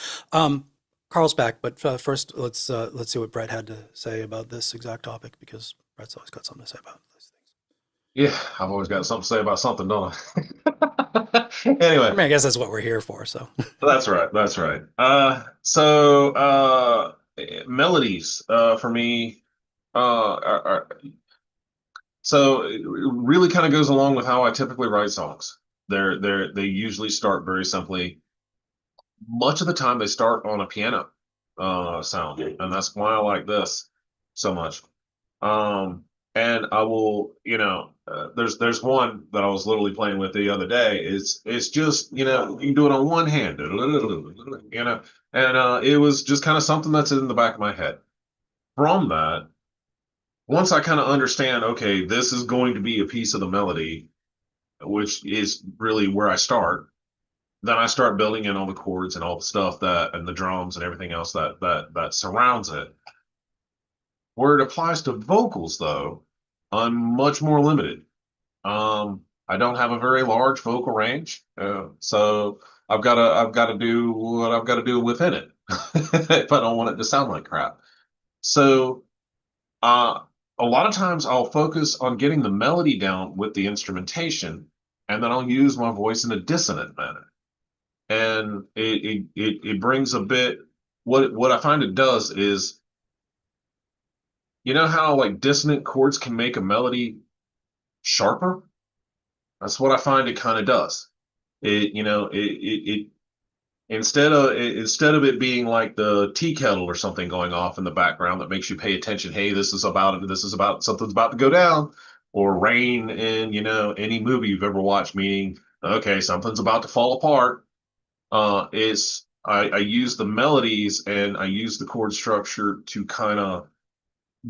Carl's back, but first let's see what Brett had to say about this exact topic, because Brett's always got something to say about these things.
Yeah, I've always got something to say about something, don't I?
I
Anyway,
mean, I guess that's what we're here for. So
that's right. That's right. So melodies for me so it really kind of goes along with how I typically write songs. They usually start very simply. Much of the time they start on a piano sound, and that's why I like this so much. And I will, there's one that I was literally playing with the other day. It's just, you can do it on one hand, and it was just kind of something that's in the back of my head. From that, once I kind of understand, okay, this is going to be a piece of the melody, which is really where I start, then I start building in all the chords and all the stuff and the drums and everything else that surrounds it. Where it applies to vocals, though, I'm much more limited. I don't have a very large vocal range, so I've got to do what I've got to do within it if I don't want it to sound like crap. So, a lot of times I'll focus on getting the melody down with the instrumentation, and then I'll use my voice in a dissonant manner. And it brings a bit. What I find it does is, you know how like dissonant chords can make a melody sharper? That's what I find it kind of does. It instead of it being like the tea kettle or something going off in the background that makes you pay attention, hey, this is about something's about to go down, or rain in, any movie you've ever watched, meaning, okay, something's about to fall apart. Is I use the melodies and I use the chord structure to kind of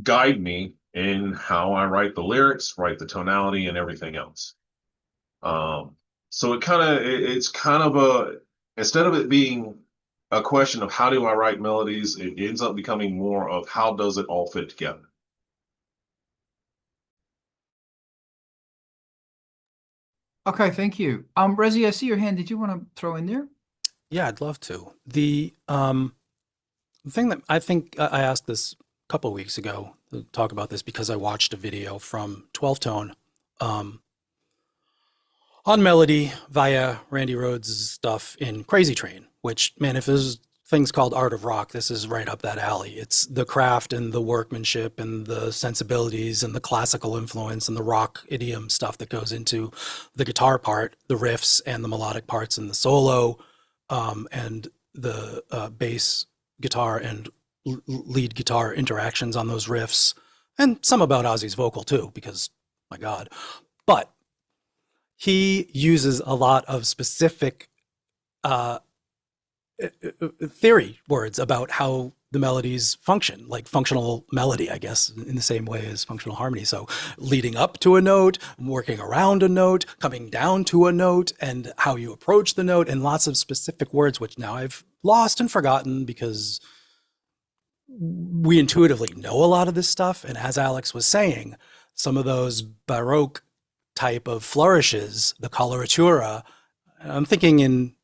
guide me in how I write the lyrics, write the tonality, and everything else. So it's kind of instead of it being a question of how do I write melodies, it ends up becoming more of how does it all fit together.
Okay, thank you. Raziel, I see your hand. Did you want to throw in there?
Yeah, I'd love to. The thing that I think I asked this a couple of weeks ago to talk about this because I watched a video from 12 Tone on melody via Randy Rhoads' stuff in Crazy Train, which, man, if there's things called Art of Rock, this is right up that alley. It's the craft and the workmanship and the sensibilities and the classical influence and the rock idiom stuff that goes into the guitar part, the riffs and the melodic parts and the solo, and the bass guitar and lead guitar interactions on those riffs, and some about Ozzy's vocal too, because my God. But he uses a lot of specific theory words about how the melodies function, like functional melody, I guess, in the same way as functional harmony. So leading up to a note, working around a note, coming down to a note, and how you approach the note, and lots of specific words, which now I've lost and forgotten because we intuitively know a lot of this stuff. And as Alex was saying, some of those Baroque type of flourishes, the coloratura, I'm thinking in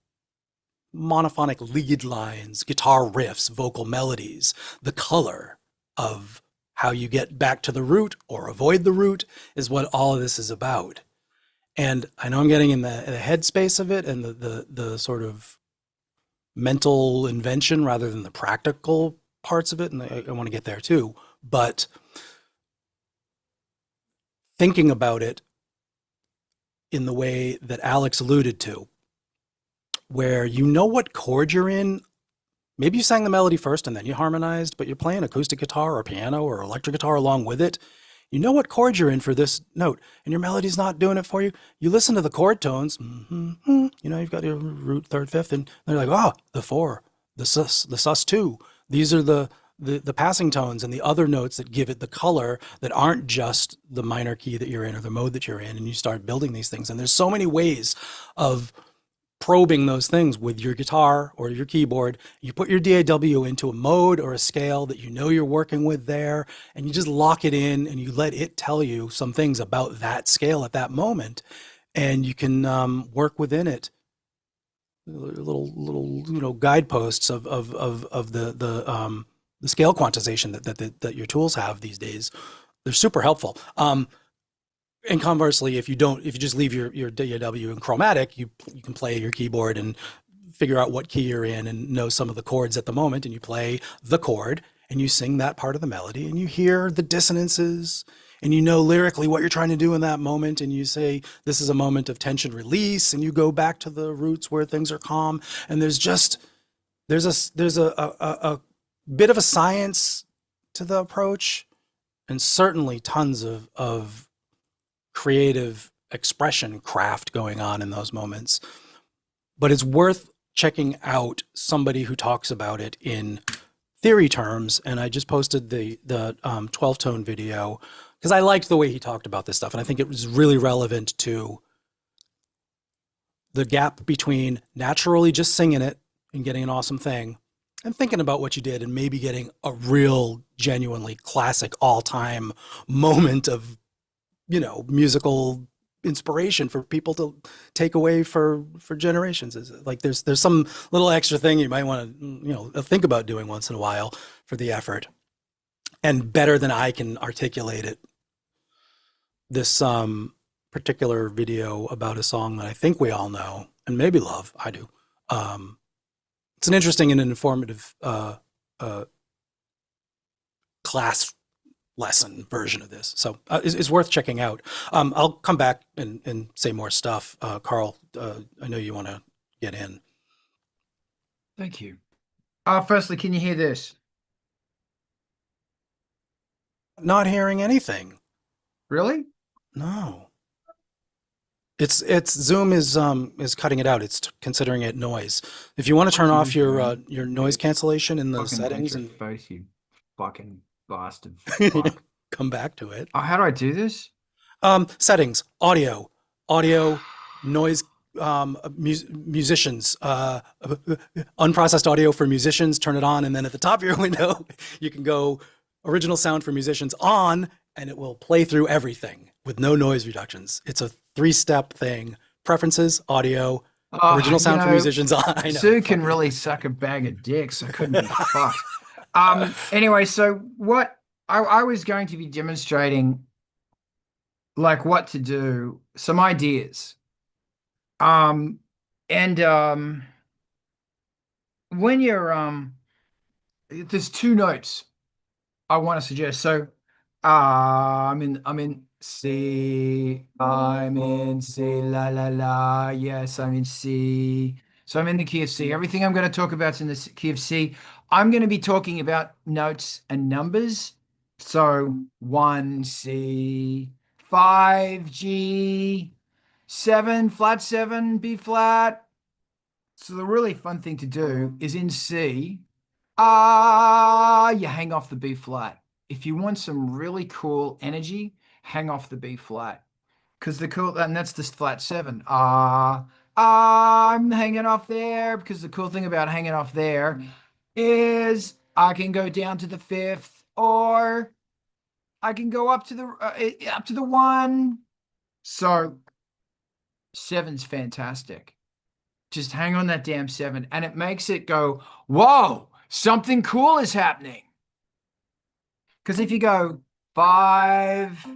monophonic lead lines, guitar riffs, vocal melodies, the color of how you get back to the root or avoid the root is what all of this is about. And I know I'm getting in the headspace of it and the sort of mental invention rather than the practical parts of it, and I want to get there too. But thinking about it in the way that Alex alluded to, where you know what chord you're in. Maybe you sang the melody first and then you harmonized, but you're playing acoustic guitar or piano or electric guitar along with it. You know what chord you're in for this note, and your melody's not doing it for you. You listen to the chord tones, you've got your root, third, fifth, and they're like, oh, the four, the sus two. These are the passing tones and the other notes that give it the color that aren't just the minor key that you're in or the mode that you're in, and you start building these things. And there's so many ways of probing those things with your guitar or your keyboard. You put your DAW into a mode or a scale that you know you're working with there, and you just lock it in and you let it tell you some things about that scale at that moment, and you can work within it. Little guideposts of the scale quantization that your tools have these days. They're super helpful. And conversely, if you just leave your DAW in chromatic, you can play your keyboard and figure out what key you're in and know some of the chords at the moment, and you play the chord and you sing that part of the melody and you hear the dissonances and you know lyrically what you're trying to do in that moment, and you say this is a moment of tension release, and you go back to the roots where things are calm. And there's a bit of a science to the approach, and certainly tons of creative expression craft going on in those moments. But it's worth checking out somebody who talks about it in theory terms. And I just posted the 12 tone video because I liked the way he talked about this stuff, and I think it was really relevant to the gap between naturally just singing it and getting an awesome thing and thinking about what you did and maybe getting a real genuinely classic all-time moment of musical inspiration for people to take away for generations. Is like there's some little extra thing you might want to think about doing once in a while for the effort. And better than I can articulate it, this particular video about a song that I think we all know and maybe love. I do. It's an interesting and informative class lesson version of this, so it's worth checking out. I'll come back and say more stuff. Carl, I know you want to get in.
Thank you. Firstly, can you hear this?
Not hearing anything.
Really?
No. It's Zoom is cutting it out. It's considering it noise. If you want to turn off your noise cancellation in the
Fucking
settings
hate
and
your face, you fucking bastard. Fuck.
come back to it.
How do I do this?
Settings, audio, noise, musicians, unprocessed audio for musicians, turn it on, and then at the top of your window, you can go original sound for musicians on, and it will play through everything with no noise reductions. It's a 3-step thing. Preferences, audio, original sound for musicians on. I know.
Sue can really suck a bag of dicks. I couldn't be fucked. Anyway, so what I was going to be demonstrating, like what to do, some ideas. When you're there's 2 notes I want to suggest. So I'm in C, I'm in C, la la la. Yes, I'm in C. So I'm in the key of C. Everything I'm going to talk about is in the key of C. I'm going to be talking about notes and numbers. So 1C, 5G, 7, flat 7, B flat. So the really fun thing to do is in C, you hang off the B flat. If you want some really cool energy, hang off the B flat. Because and that's the flat 7. I'm hanging off there, because the cool thing about hanging off there is I can go down to the 5th, or I can go up to the 1. So 7's fantastic. Just hang on that damn 7, and it makes it go, whoa, something cool is happening. Because if you go 5,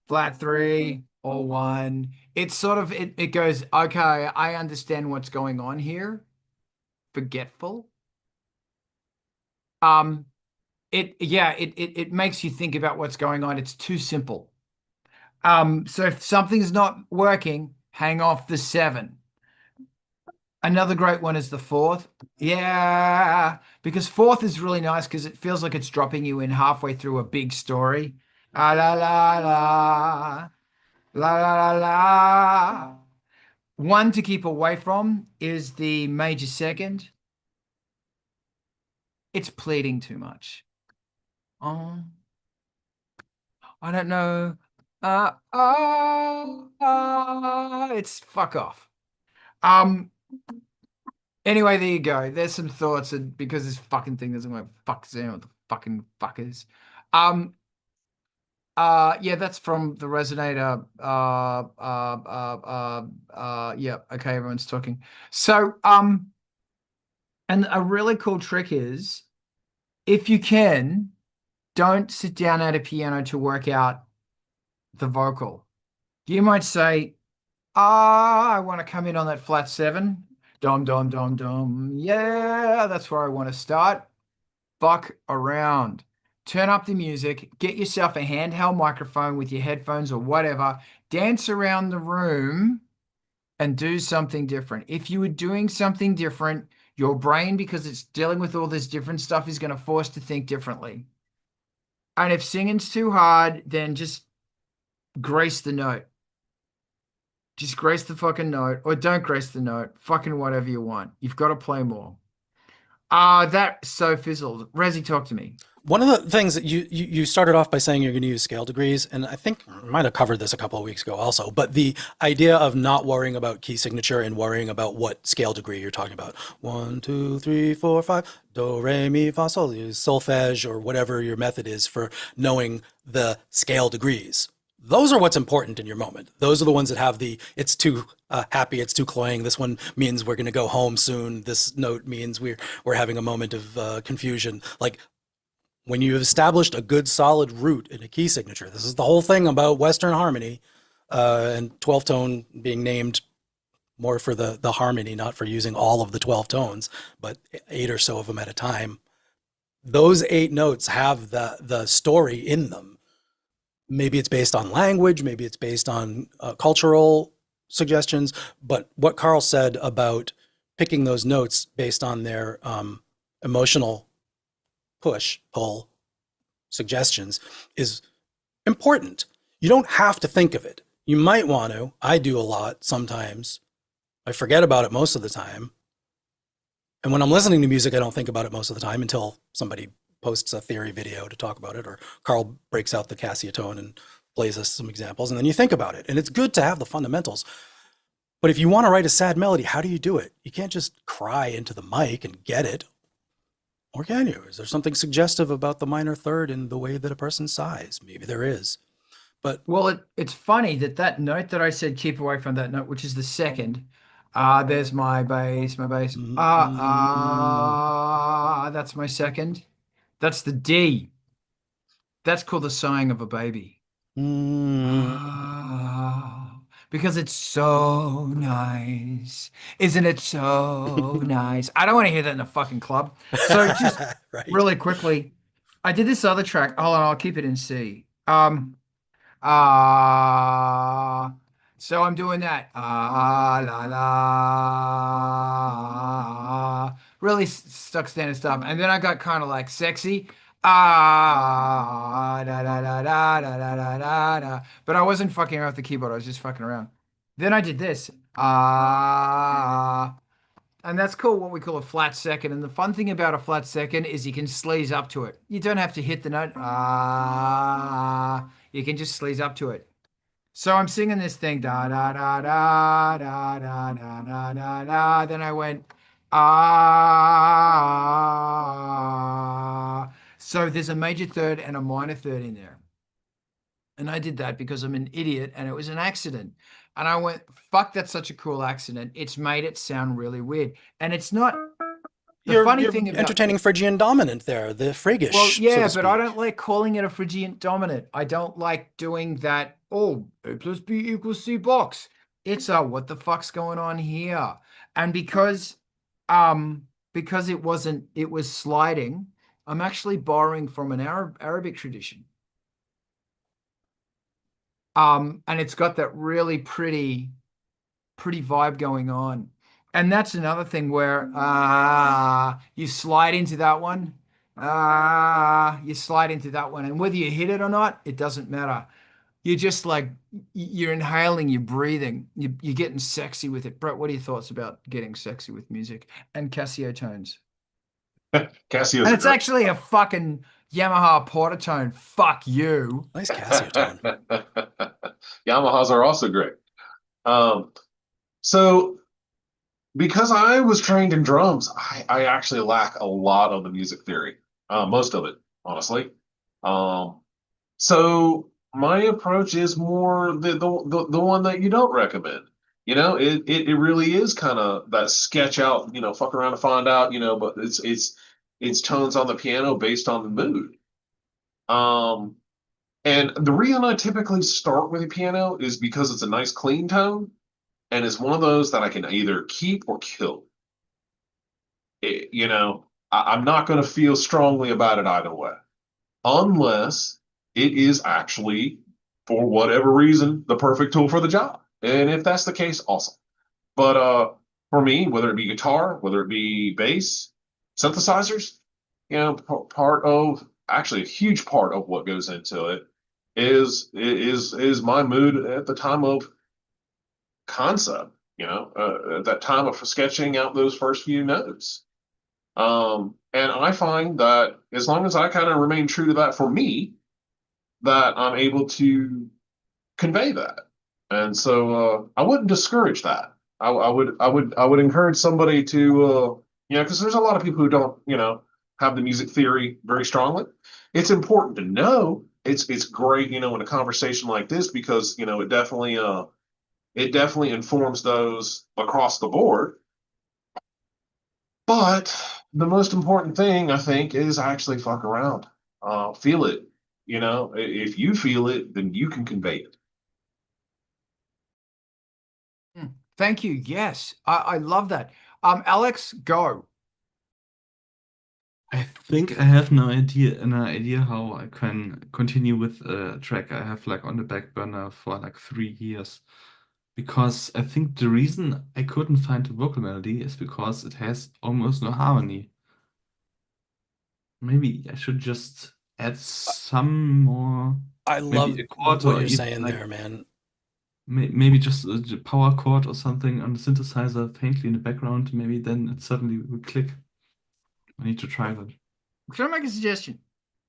flat 3, or 1, it's sort of, it goes, okay, I understand what's going on here. Forgetful. It makes you think about what's going on. It's too simple. So if something's not working, hang off the 7. Another great one is the 4th. Yeah, because 4th is really nice because it feels like it's dropping you in halfway through a big story. La la la la, la la la la. One to keep away from is the major 2nd. It's pleading too much. Oh, I don't know. It's fuck off. Anyway, there you go. There's some thoughts, and because this fucking thing doesn't work, fuck Zoom, what the fucking fuckers. Yeah, that's from the Resonator. Yeah, okay, everyone's talking. So, and a really cool trick is, if you can, don't sit down at a piano to work out the vocal. You might say, I want to come in on that flat 7. Dom, dom, dom, dom. Yeah, that's where I want to start. Fuck around. Turn up the music. Get yourself a handheld microphone with your headphones or whatever. Dance around the room and do something different. If you were doing something different, your brain, because it's dealing with all this different stuff, is going to force to think differently. And if singing's too hard, then just grace the note. Just grace the fucking note, or don't grace the note. Fucking whatever you want. You've got to play more. That so fizzled. Razi, talk to me.
One of the things that you started off by saying you're going to use scale degrees, and I think I might have covered this a couple of weeks ago also, but the idea of not worrying about key signature and worrying about what scale degree you're talking about. 1, 2, 3, 4, 5, do, re, mi, fa, sol, use solfege, or whatever your method is for knowing the scale degrees. Those are what's important in your moment. Those are the ones that have the, it's too happy, it's too cloying. This one means we're going to go home soon. This note means we're having a moment of confusion. Like, when you've established a good solid root in a key signature, this is the whole thing about Western harmony, and 12 tone being named more for the harmony, not for using all of the 12 tones, but 8 or so of them at a time. Those 8 notes have the story in them. Maybe it's based on language, maybe it's based on cultural suggestions, but what Carl said about picking those notes based on their emotional push, pull, suggestions is important. You don't have to think of it. You might want to. I do a lot sometimes. I forget about it most of the time. And when I'm listening to music, I don't think about it most of the time until somebody posts a theory video to talk about it, or Carl breaks out the Casio tone and plays us some examples, and then you think about it. And it's good to have the fundamentals. But if you want to write a sad melody, how do you do it? You can't just cry into the mic and get it. Or can you? Is there something suggestive about the minor third in the way that a person sighs? Maybe there is. But
well, it's funny that note that I said keep away from that note, which is the second. There's my bass, that's my second. That's the D. That's called the sighing of a baby. Because it's so nice. Isn't it so nice? I don't want to hear that in a fucking club. So just
right.
really quickly, I did this other track. Hold on, I'll keep it in C. So I'm doing that. La la. Really stuck standard stuff. And then I got kind of like sexy. Da da da da da da da da da. But I wasn't fucking around with the keyboard. I was just fucking around. Then I did this. And that's called what we call a flat second. And the fun thing about a flat second is you can sleaze up to it. You don't have to hit the note. You can just sleaze up to it. So I'm singing this thing, da da da da da da da da da da. Then I went, So there's a major third and a minor third in there. And I did that because I'm an idiot and it was an accident. And I went, fuck, that's such a cool accident. It's made it sound really weird. And it's not.
You're entertaining Phrygian dominant there, the Phrygish.
Well, yeah,
so
but I don't like calling it a Phrygian dominant. I don't like doing that. Oh, A plus B equals C box. It's what the fuck's going on here? And because it was sliding, I'm actually borrowing from an Arabic tradition. And it's got that really pretty vibe going on. And that's another thing where you slide into that one. You slide into that one. And whether you hit it or not, it doesn't matter. You're just like, you're inhaling, you're breathing, you're getting sexy with it. Brett, what are your thoughts about getting sexy with music and Casio tones?
Casio's
And it's actually a fucking Yamaha Portatone. Fuck you.
Nice Casio tone.
Yamahas are also great. So because I was trained in drums, I actually lack a lot of the music theory, most of it, honestly. So my approach is more the one that you don't recommend. You know, it really is kind of that sketch out, you know, fuck around to find out, you know, but it's tones on the piano based on the mood. And the reason I typically start with a piano is because it's a nice clean tone. And it's one of those that I can either keep or kill. You know, I'm not going to feel strongly about it either way, unless it is actually, for whatever reason, the perfect tool for the job. And if that's the case, awesome. But for me, whether it be guitar, whether it be bass, synthesizers, you know, actually a huge part of what goes into it is my mood at the time of concept, you know, at that time of sketching out those first few notes. And I find that as long as I kind of remain true to that for me, that I'm able to convey that. And so I wouldn't discourage that. I would encourage somebody to you know, because there's a lot of people who don't, you know, have the music theory very strongly. It's important to know. It's great, you know, in a conversation like this, because, you know, it definitely informs those across the board. But the most important thing, I think, is actually fuck around. Feel it. You know, if you feel it, then you can convey it.
Thank you. Yes, I love that. Alex, go.
I think I have an idea how I can continue with a track I have like on the back burner for like 3 years, because I think the reason I couldn't find a vocal melody is because it has almost no harmony. Maybe I should just add some more,
I
maybe
love
a chord
what
or
you're
even
saying
like
there, man.
maybe just a power chord or something on the synthesizer faintly in the background. Maybe then it suddenly will click. I need to try that.
Can I make a suggestion?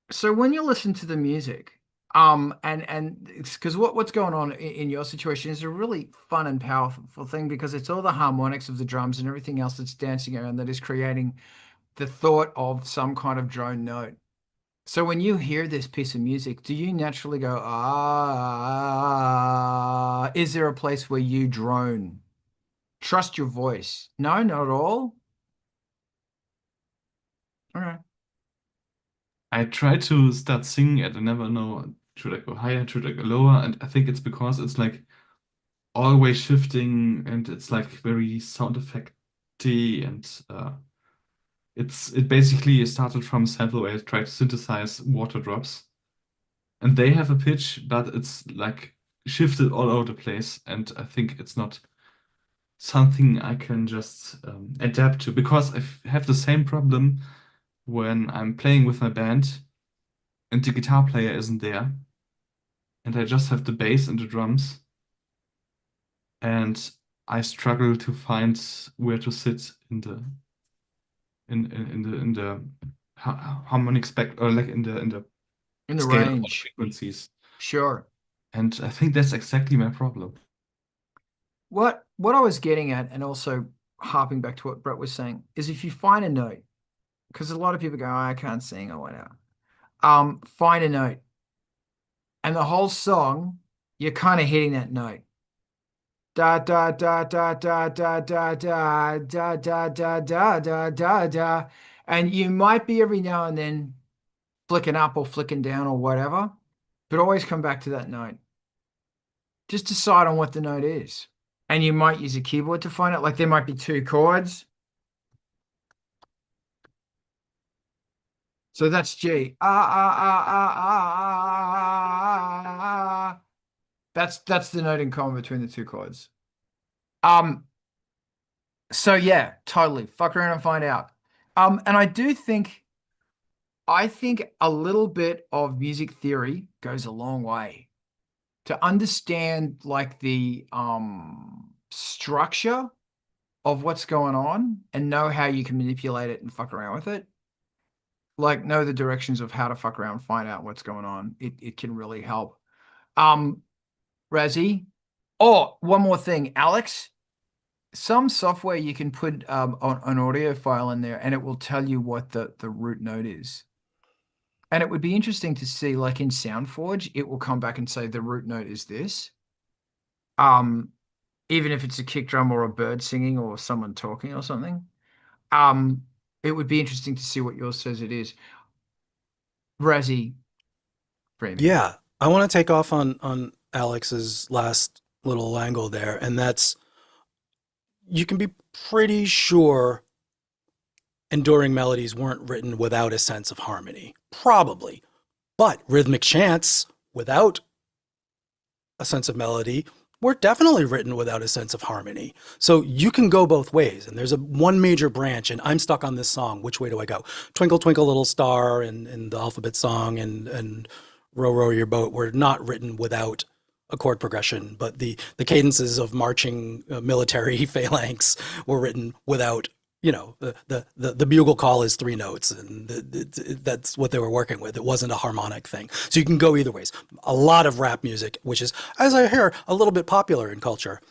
So when you listen to the music, and it's because what's going on in your situation is a really fun and powerful thing because it's all the harmonics of the drums and everything else that's dancing around that is creating the thought of some kind of drone note. So when you hear this piece of music, do you naturally go, ah? Is there a place where you drone? Trust your voice? No, not at all. Okay.
I try to start singing and I never know, should I go higher, should I go lower? And I think it's because it's like always shifting and it's like very sound effecty and it basically started from a sample where I tried to synthesize water drops. And they have a pitch, but it's like shifted all over the place. And I think it's not something I can just adapt to because have the same problem when I'm playing with my band and the guitar player isn't there, and I just have the bass and the drums, and I struggle to find where to sit in the harmonic spectrum, or like in the scale of all
range.
frequencies.
Sure.
And I think that's exactly my problem.
What I was getting at, and also harping back to what Brett was saying, is if you find a note, because a lot of people go, oh, I can't sing or whatever. Find a note. And the whole song, you're kind of hitting that note. Da da da da da da da da da da da da da da da. And you might be every now and then flicking up or flicking down or whatever, but always come back to that note. Just decide on what the note is. And you might use a keyboard to find it. Like there might be two chords. So that's G. That's the note in common between the two chords. So yeah, totally. Fuck around and find out. And I think a little bit of music theory goes a long way to understand like the structure of what's going on and know how you can manipulate it and fuck around with it. Like know the directions of how to fuck around, find out what's going on. It can really help. Razi. Oh, one more thing, Alex. Some software you can put an audio file in there and it will tell you what the root note is. And it would be interesting to see, like in SoundForge, it will come back and say the root note is this. Even if it's a kick drum or a bird singing or someone talking or something. It would be interesting to see what yours says it is. Razi.
Yeah, I want to take off on Alex's last little angle there, and that's you can be pretty sure enduring melodies weren't written without a sense of harmony. Probably. But rhythmic chants without a sense of melody were definitely written without a sense of harmony. So you can go both ways. And there's one major branch, and I'm stuck on this song. Which way do I go? Twinkle, Twinkle, Little Star and the alphabet song and Row, Row Your Boat were not written without a chord progression, but the cadences of marching military phalanx were written without, the bugle call is 3 notes, and that's what they were working with. It wasn't a harmonic thing. So you can go either ways. A lot of rap music, which is, as I hear, a little bit popular in culture,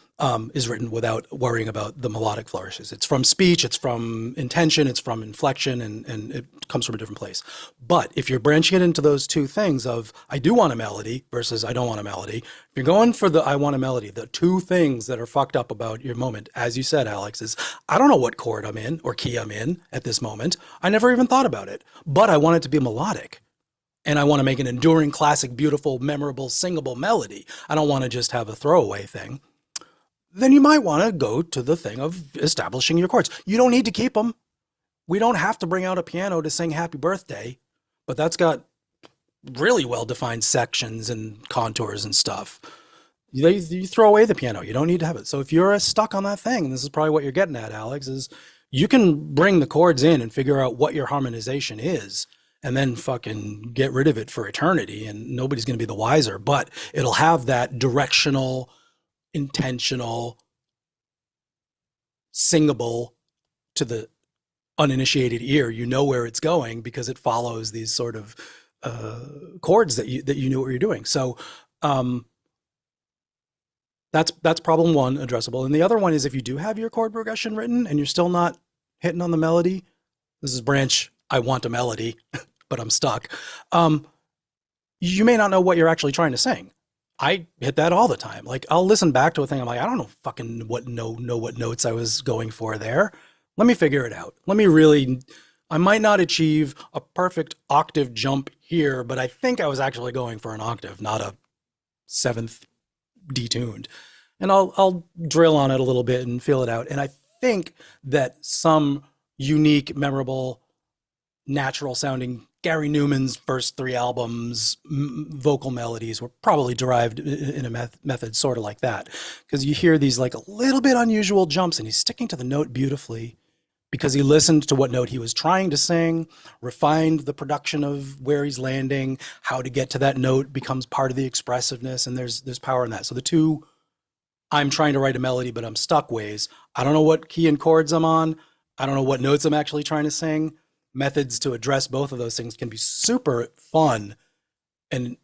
is written without worrying about the melodic flourishes. It's from speech, it's from intention, it's from inflection, and it comes from a different place. But if you're branching it into those two things of I do want a melody versus I don't want a melody, if you're going for the I want a melody, the two things that are fucked up about your moment, as you said, Alex, is I don't know what chord I'm in or key I'm in at this moment. I never even thought about it, but I want it to be melodic. And I want to make an enduring, classic, beautiful, memorable, singable melody. I don't want to just have a throwaway thing. Then you might want to go to the thing of establishing your chords. You don't need to keep them. We don't have to bring out a piano to sing Happy Birthday, but that's got really well-defined sections and contours and stuff. You throw away the piano. You don't need to have it. So if you're stuck on that thing, and this is probably what you're getting at, Alex, is you can bring the chords in and figure out what your harmonization is, and then fucking get rid of it for eternity, and nobody's going to be the wiser. But it'll have that directional, intentional, singable to the uninitiated ear. You know where it's going because it follows these sort of chords that you knew what you're doing. So that's problem one, addressable. And the other one is if you do have your chord progression written and you're still not hitting on the melody, this is branch, I want a melody, but I'm stuck. You may not know what you're actually trying to sing. I hit that all the time. Like I'll listen back to a thing. I'm like, I don't know fucking what notes I was going for there. Let me figure it out. I might not achieve a perfect octave jump here, but I think I was actually going for an octave, not a seventh detuned. And I'll drill on it a little bit and feel it out. And I think that some unique, memorable, natural sounding Gary Newman's first 3 albums, vocal melodies were probably derived in a method sort of like that. Because you hear these like a little bit unusual jumps and he's sticking to the note beautifully because he listened to what note he was trying to sing, refined the production of where he's landing, how to get to that note becomes part of the expressiveness, and there's power in that. So the two, I'm trying to write a melody, but I'm stuck ways. I don't know what key and chords I'm on. I don't know what notes I'm actually trying to sing. Methods to address both of those things can be super fun and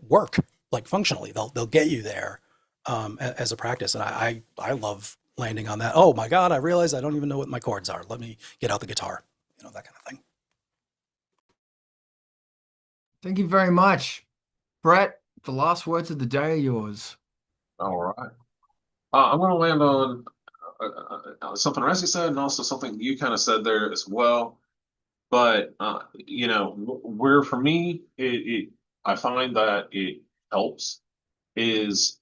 work, like functionally. They'll get you there as a practice. And I love landing on that. Oh my God, I realized I don't even know what my chords are. Let me get out the guitar, that kind of thing.
Thank you very much. Brett, the last words of the day are yours.
All right. I'm going to land on something Raziel said and also something you kind of said there as well. But, where for me, I find that it helps is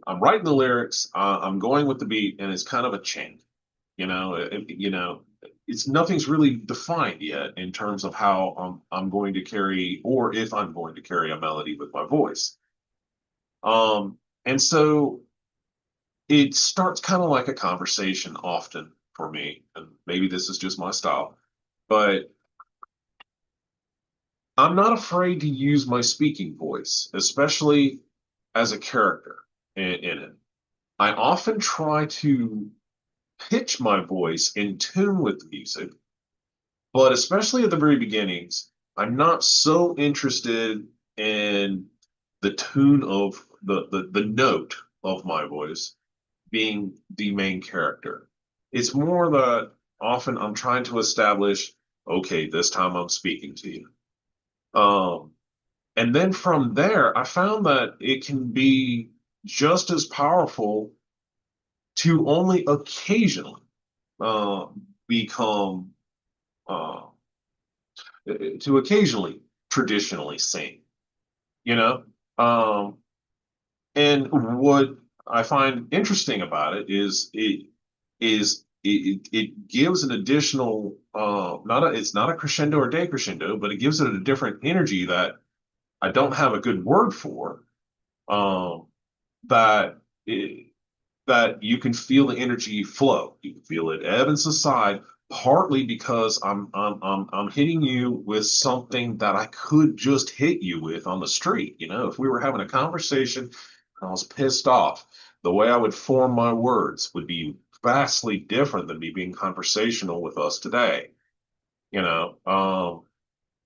I'm writing the lyrics, I'm going with the beat, and it's kind of a chant. It's nothing's really defined yet in terms of how I'm going to carry, or if I'm going to carry a melody with my voice. And so it starts kind of like a conversation often for me, and maybe this is just my style, but I'm not afraid to use my speaking voice, especially as a character in it. I often try to pitch my voice in tune with the music, but especially at the very beginnings, I'm not so interested in the tune of the note of my voice being the main character. It's more that often I'm trying to establish, okay, this time I'm speaking to you. And then from there, I found that it can be just as powerful to only occasionally become to occasionally traditionally sing, and what I find interesting about it is it gives an additional it's not a crescendo or decrescendo, but it gives it a different energy that I don't have a good word for, that you can feel the energy flow. You can feel it ebb and subside, partly because I'm hitting you with something that I could just hit you with on the street. If we were having a conversation and I was pissed off, the way I would form my words would be vastly different than me being conversational with us today.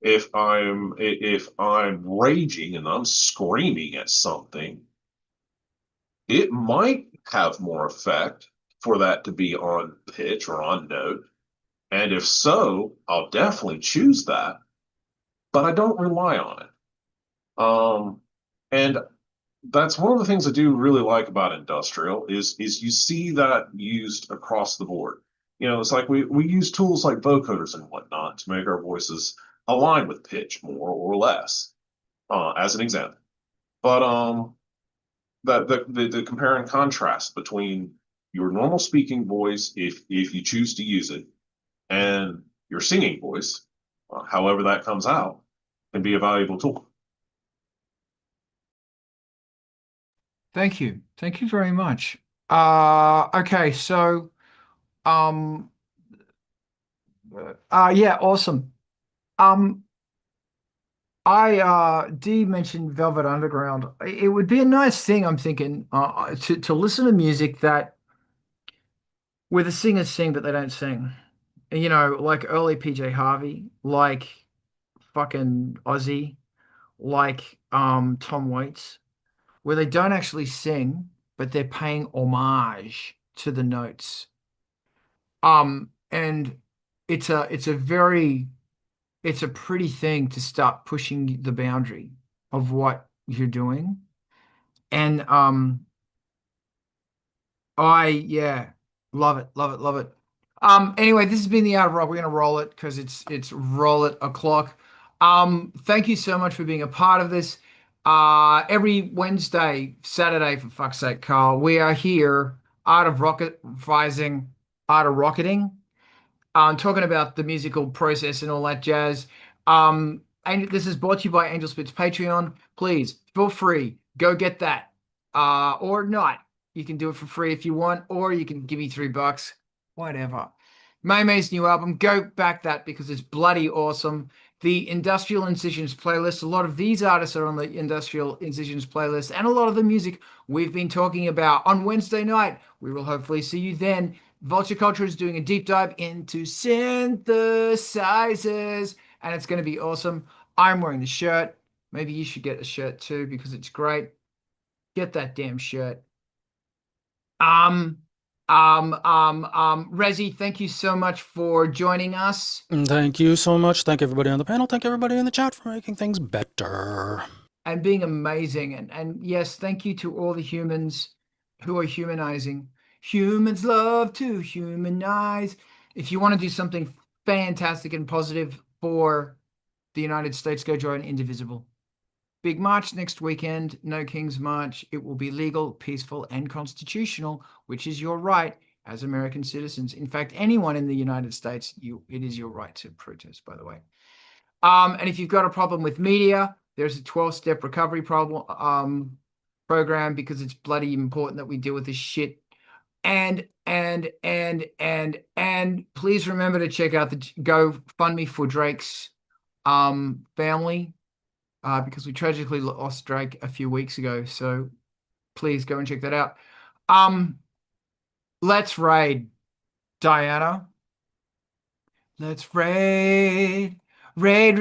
If I'm raging and I'm screaming at something, it might have more effect for that to be on pitch or on note. And if so, I'll definitely choose that, but I don't rely on it. And that's one of the things I do really like about industrial is you see that used across the board. It's like we use tools like vocoders and whatnot to make our voices align with pitch more or less, as an example. But the compare and contrast between your normal speaking voice, if you choose to use it, and your singing voice, however that comes out, can be a valuable tool.
Thank you. Thank you very much. Okay, so um yeah, awesome. Um I Dee mentioned Velvet Underground. It would be a nice thing, I'm thinking, to listen to music that where the singers sing but they don't sing. You know, like early PJ Harvey, like fucking Ozzy, like Tom Waits, where they don't actually sing, but they're paying homage to the notes. And it's a pretty thing to start pushing the boundary of what you're doing. And yeah, love it, love it, love it. Anyway, this has been the Art of Rock. We're gonna roll it because it's roll it o'clock. Thank you so much for being a part of this. Every Wednesday, Saturday, for fuck's sake, Carl, we are here, Art of Rocketising, Art of Rocketing, talking about the musical process and all that jazz. And this is brought to you by Angelspit's Patreon. Please feel free, go get that, or not. You can do it for free if you want, or you can give me $3, whatever. May's new album, go back that because it's bloody awesome. The Industrial Incisions playlist, a lot of these artists are on the Industrial Incisions playlist, and a lot of the music we've been talking about on Wednesday night. We will hopefully see you then. Vulture Culture is doing a deep dive into synthesizers, and it's going to be awesome. I'm wearing the shirt. Maybe you should get a shirt too because it's great. Get that damn shirt. Rezi, thank you so much for joining us.
Thank you so much. Thank everybody on the panel. Thank everybody in the chat for making things better.
And being amazing. And yes, thank you to all the humans who are humanizing. Humans love to humanize. If you want to do something fantastic and positive for the United States, go join Indivisible. Big march next weekend, no King's March. It will be legal, peaceful, and constitutional, which is your right as American citizens. In fact, anyone in the United States, it is your right to protest, by the way. And if you've got a problem with media, there's a 12-step recovery program because it's bloody important that we deal with this shit. And please remember to check out the GoFundMe for Drake's family. Because we tragically lost Drake a few weeks ago. So please go and check that out. Let's raid, Diana. Let's raid. Raid.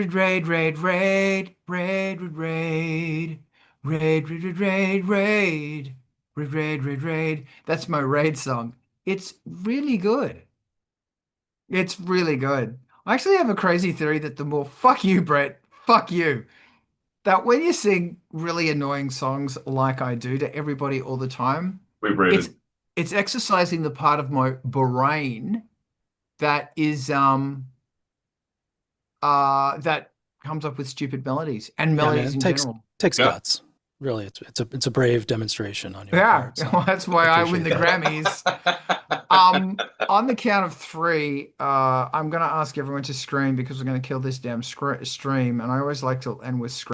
That's my raid song. It's really good. It's really good. I actually have a crazy theory that the more, fuck you, Brett, fuck you, that when you sing really annoying songs like I do to everybody all the time, it's exercising the part of my brain that is that comes up with stupid melodies and melodies in general.
Takes guts. Really, it's a brave demonstration on your part. So
well, that's why I win the Grammys. On the count of 3, I'm gonna ask everyone to scream because we're gonna kill this damn stream, and I always like to end with scream.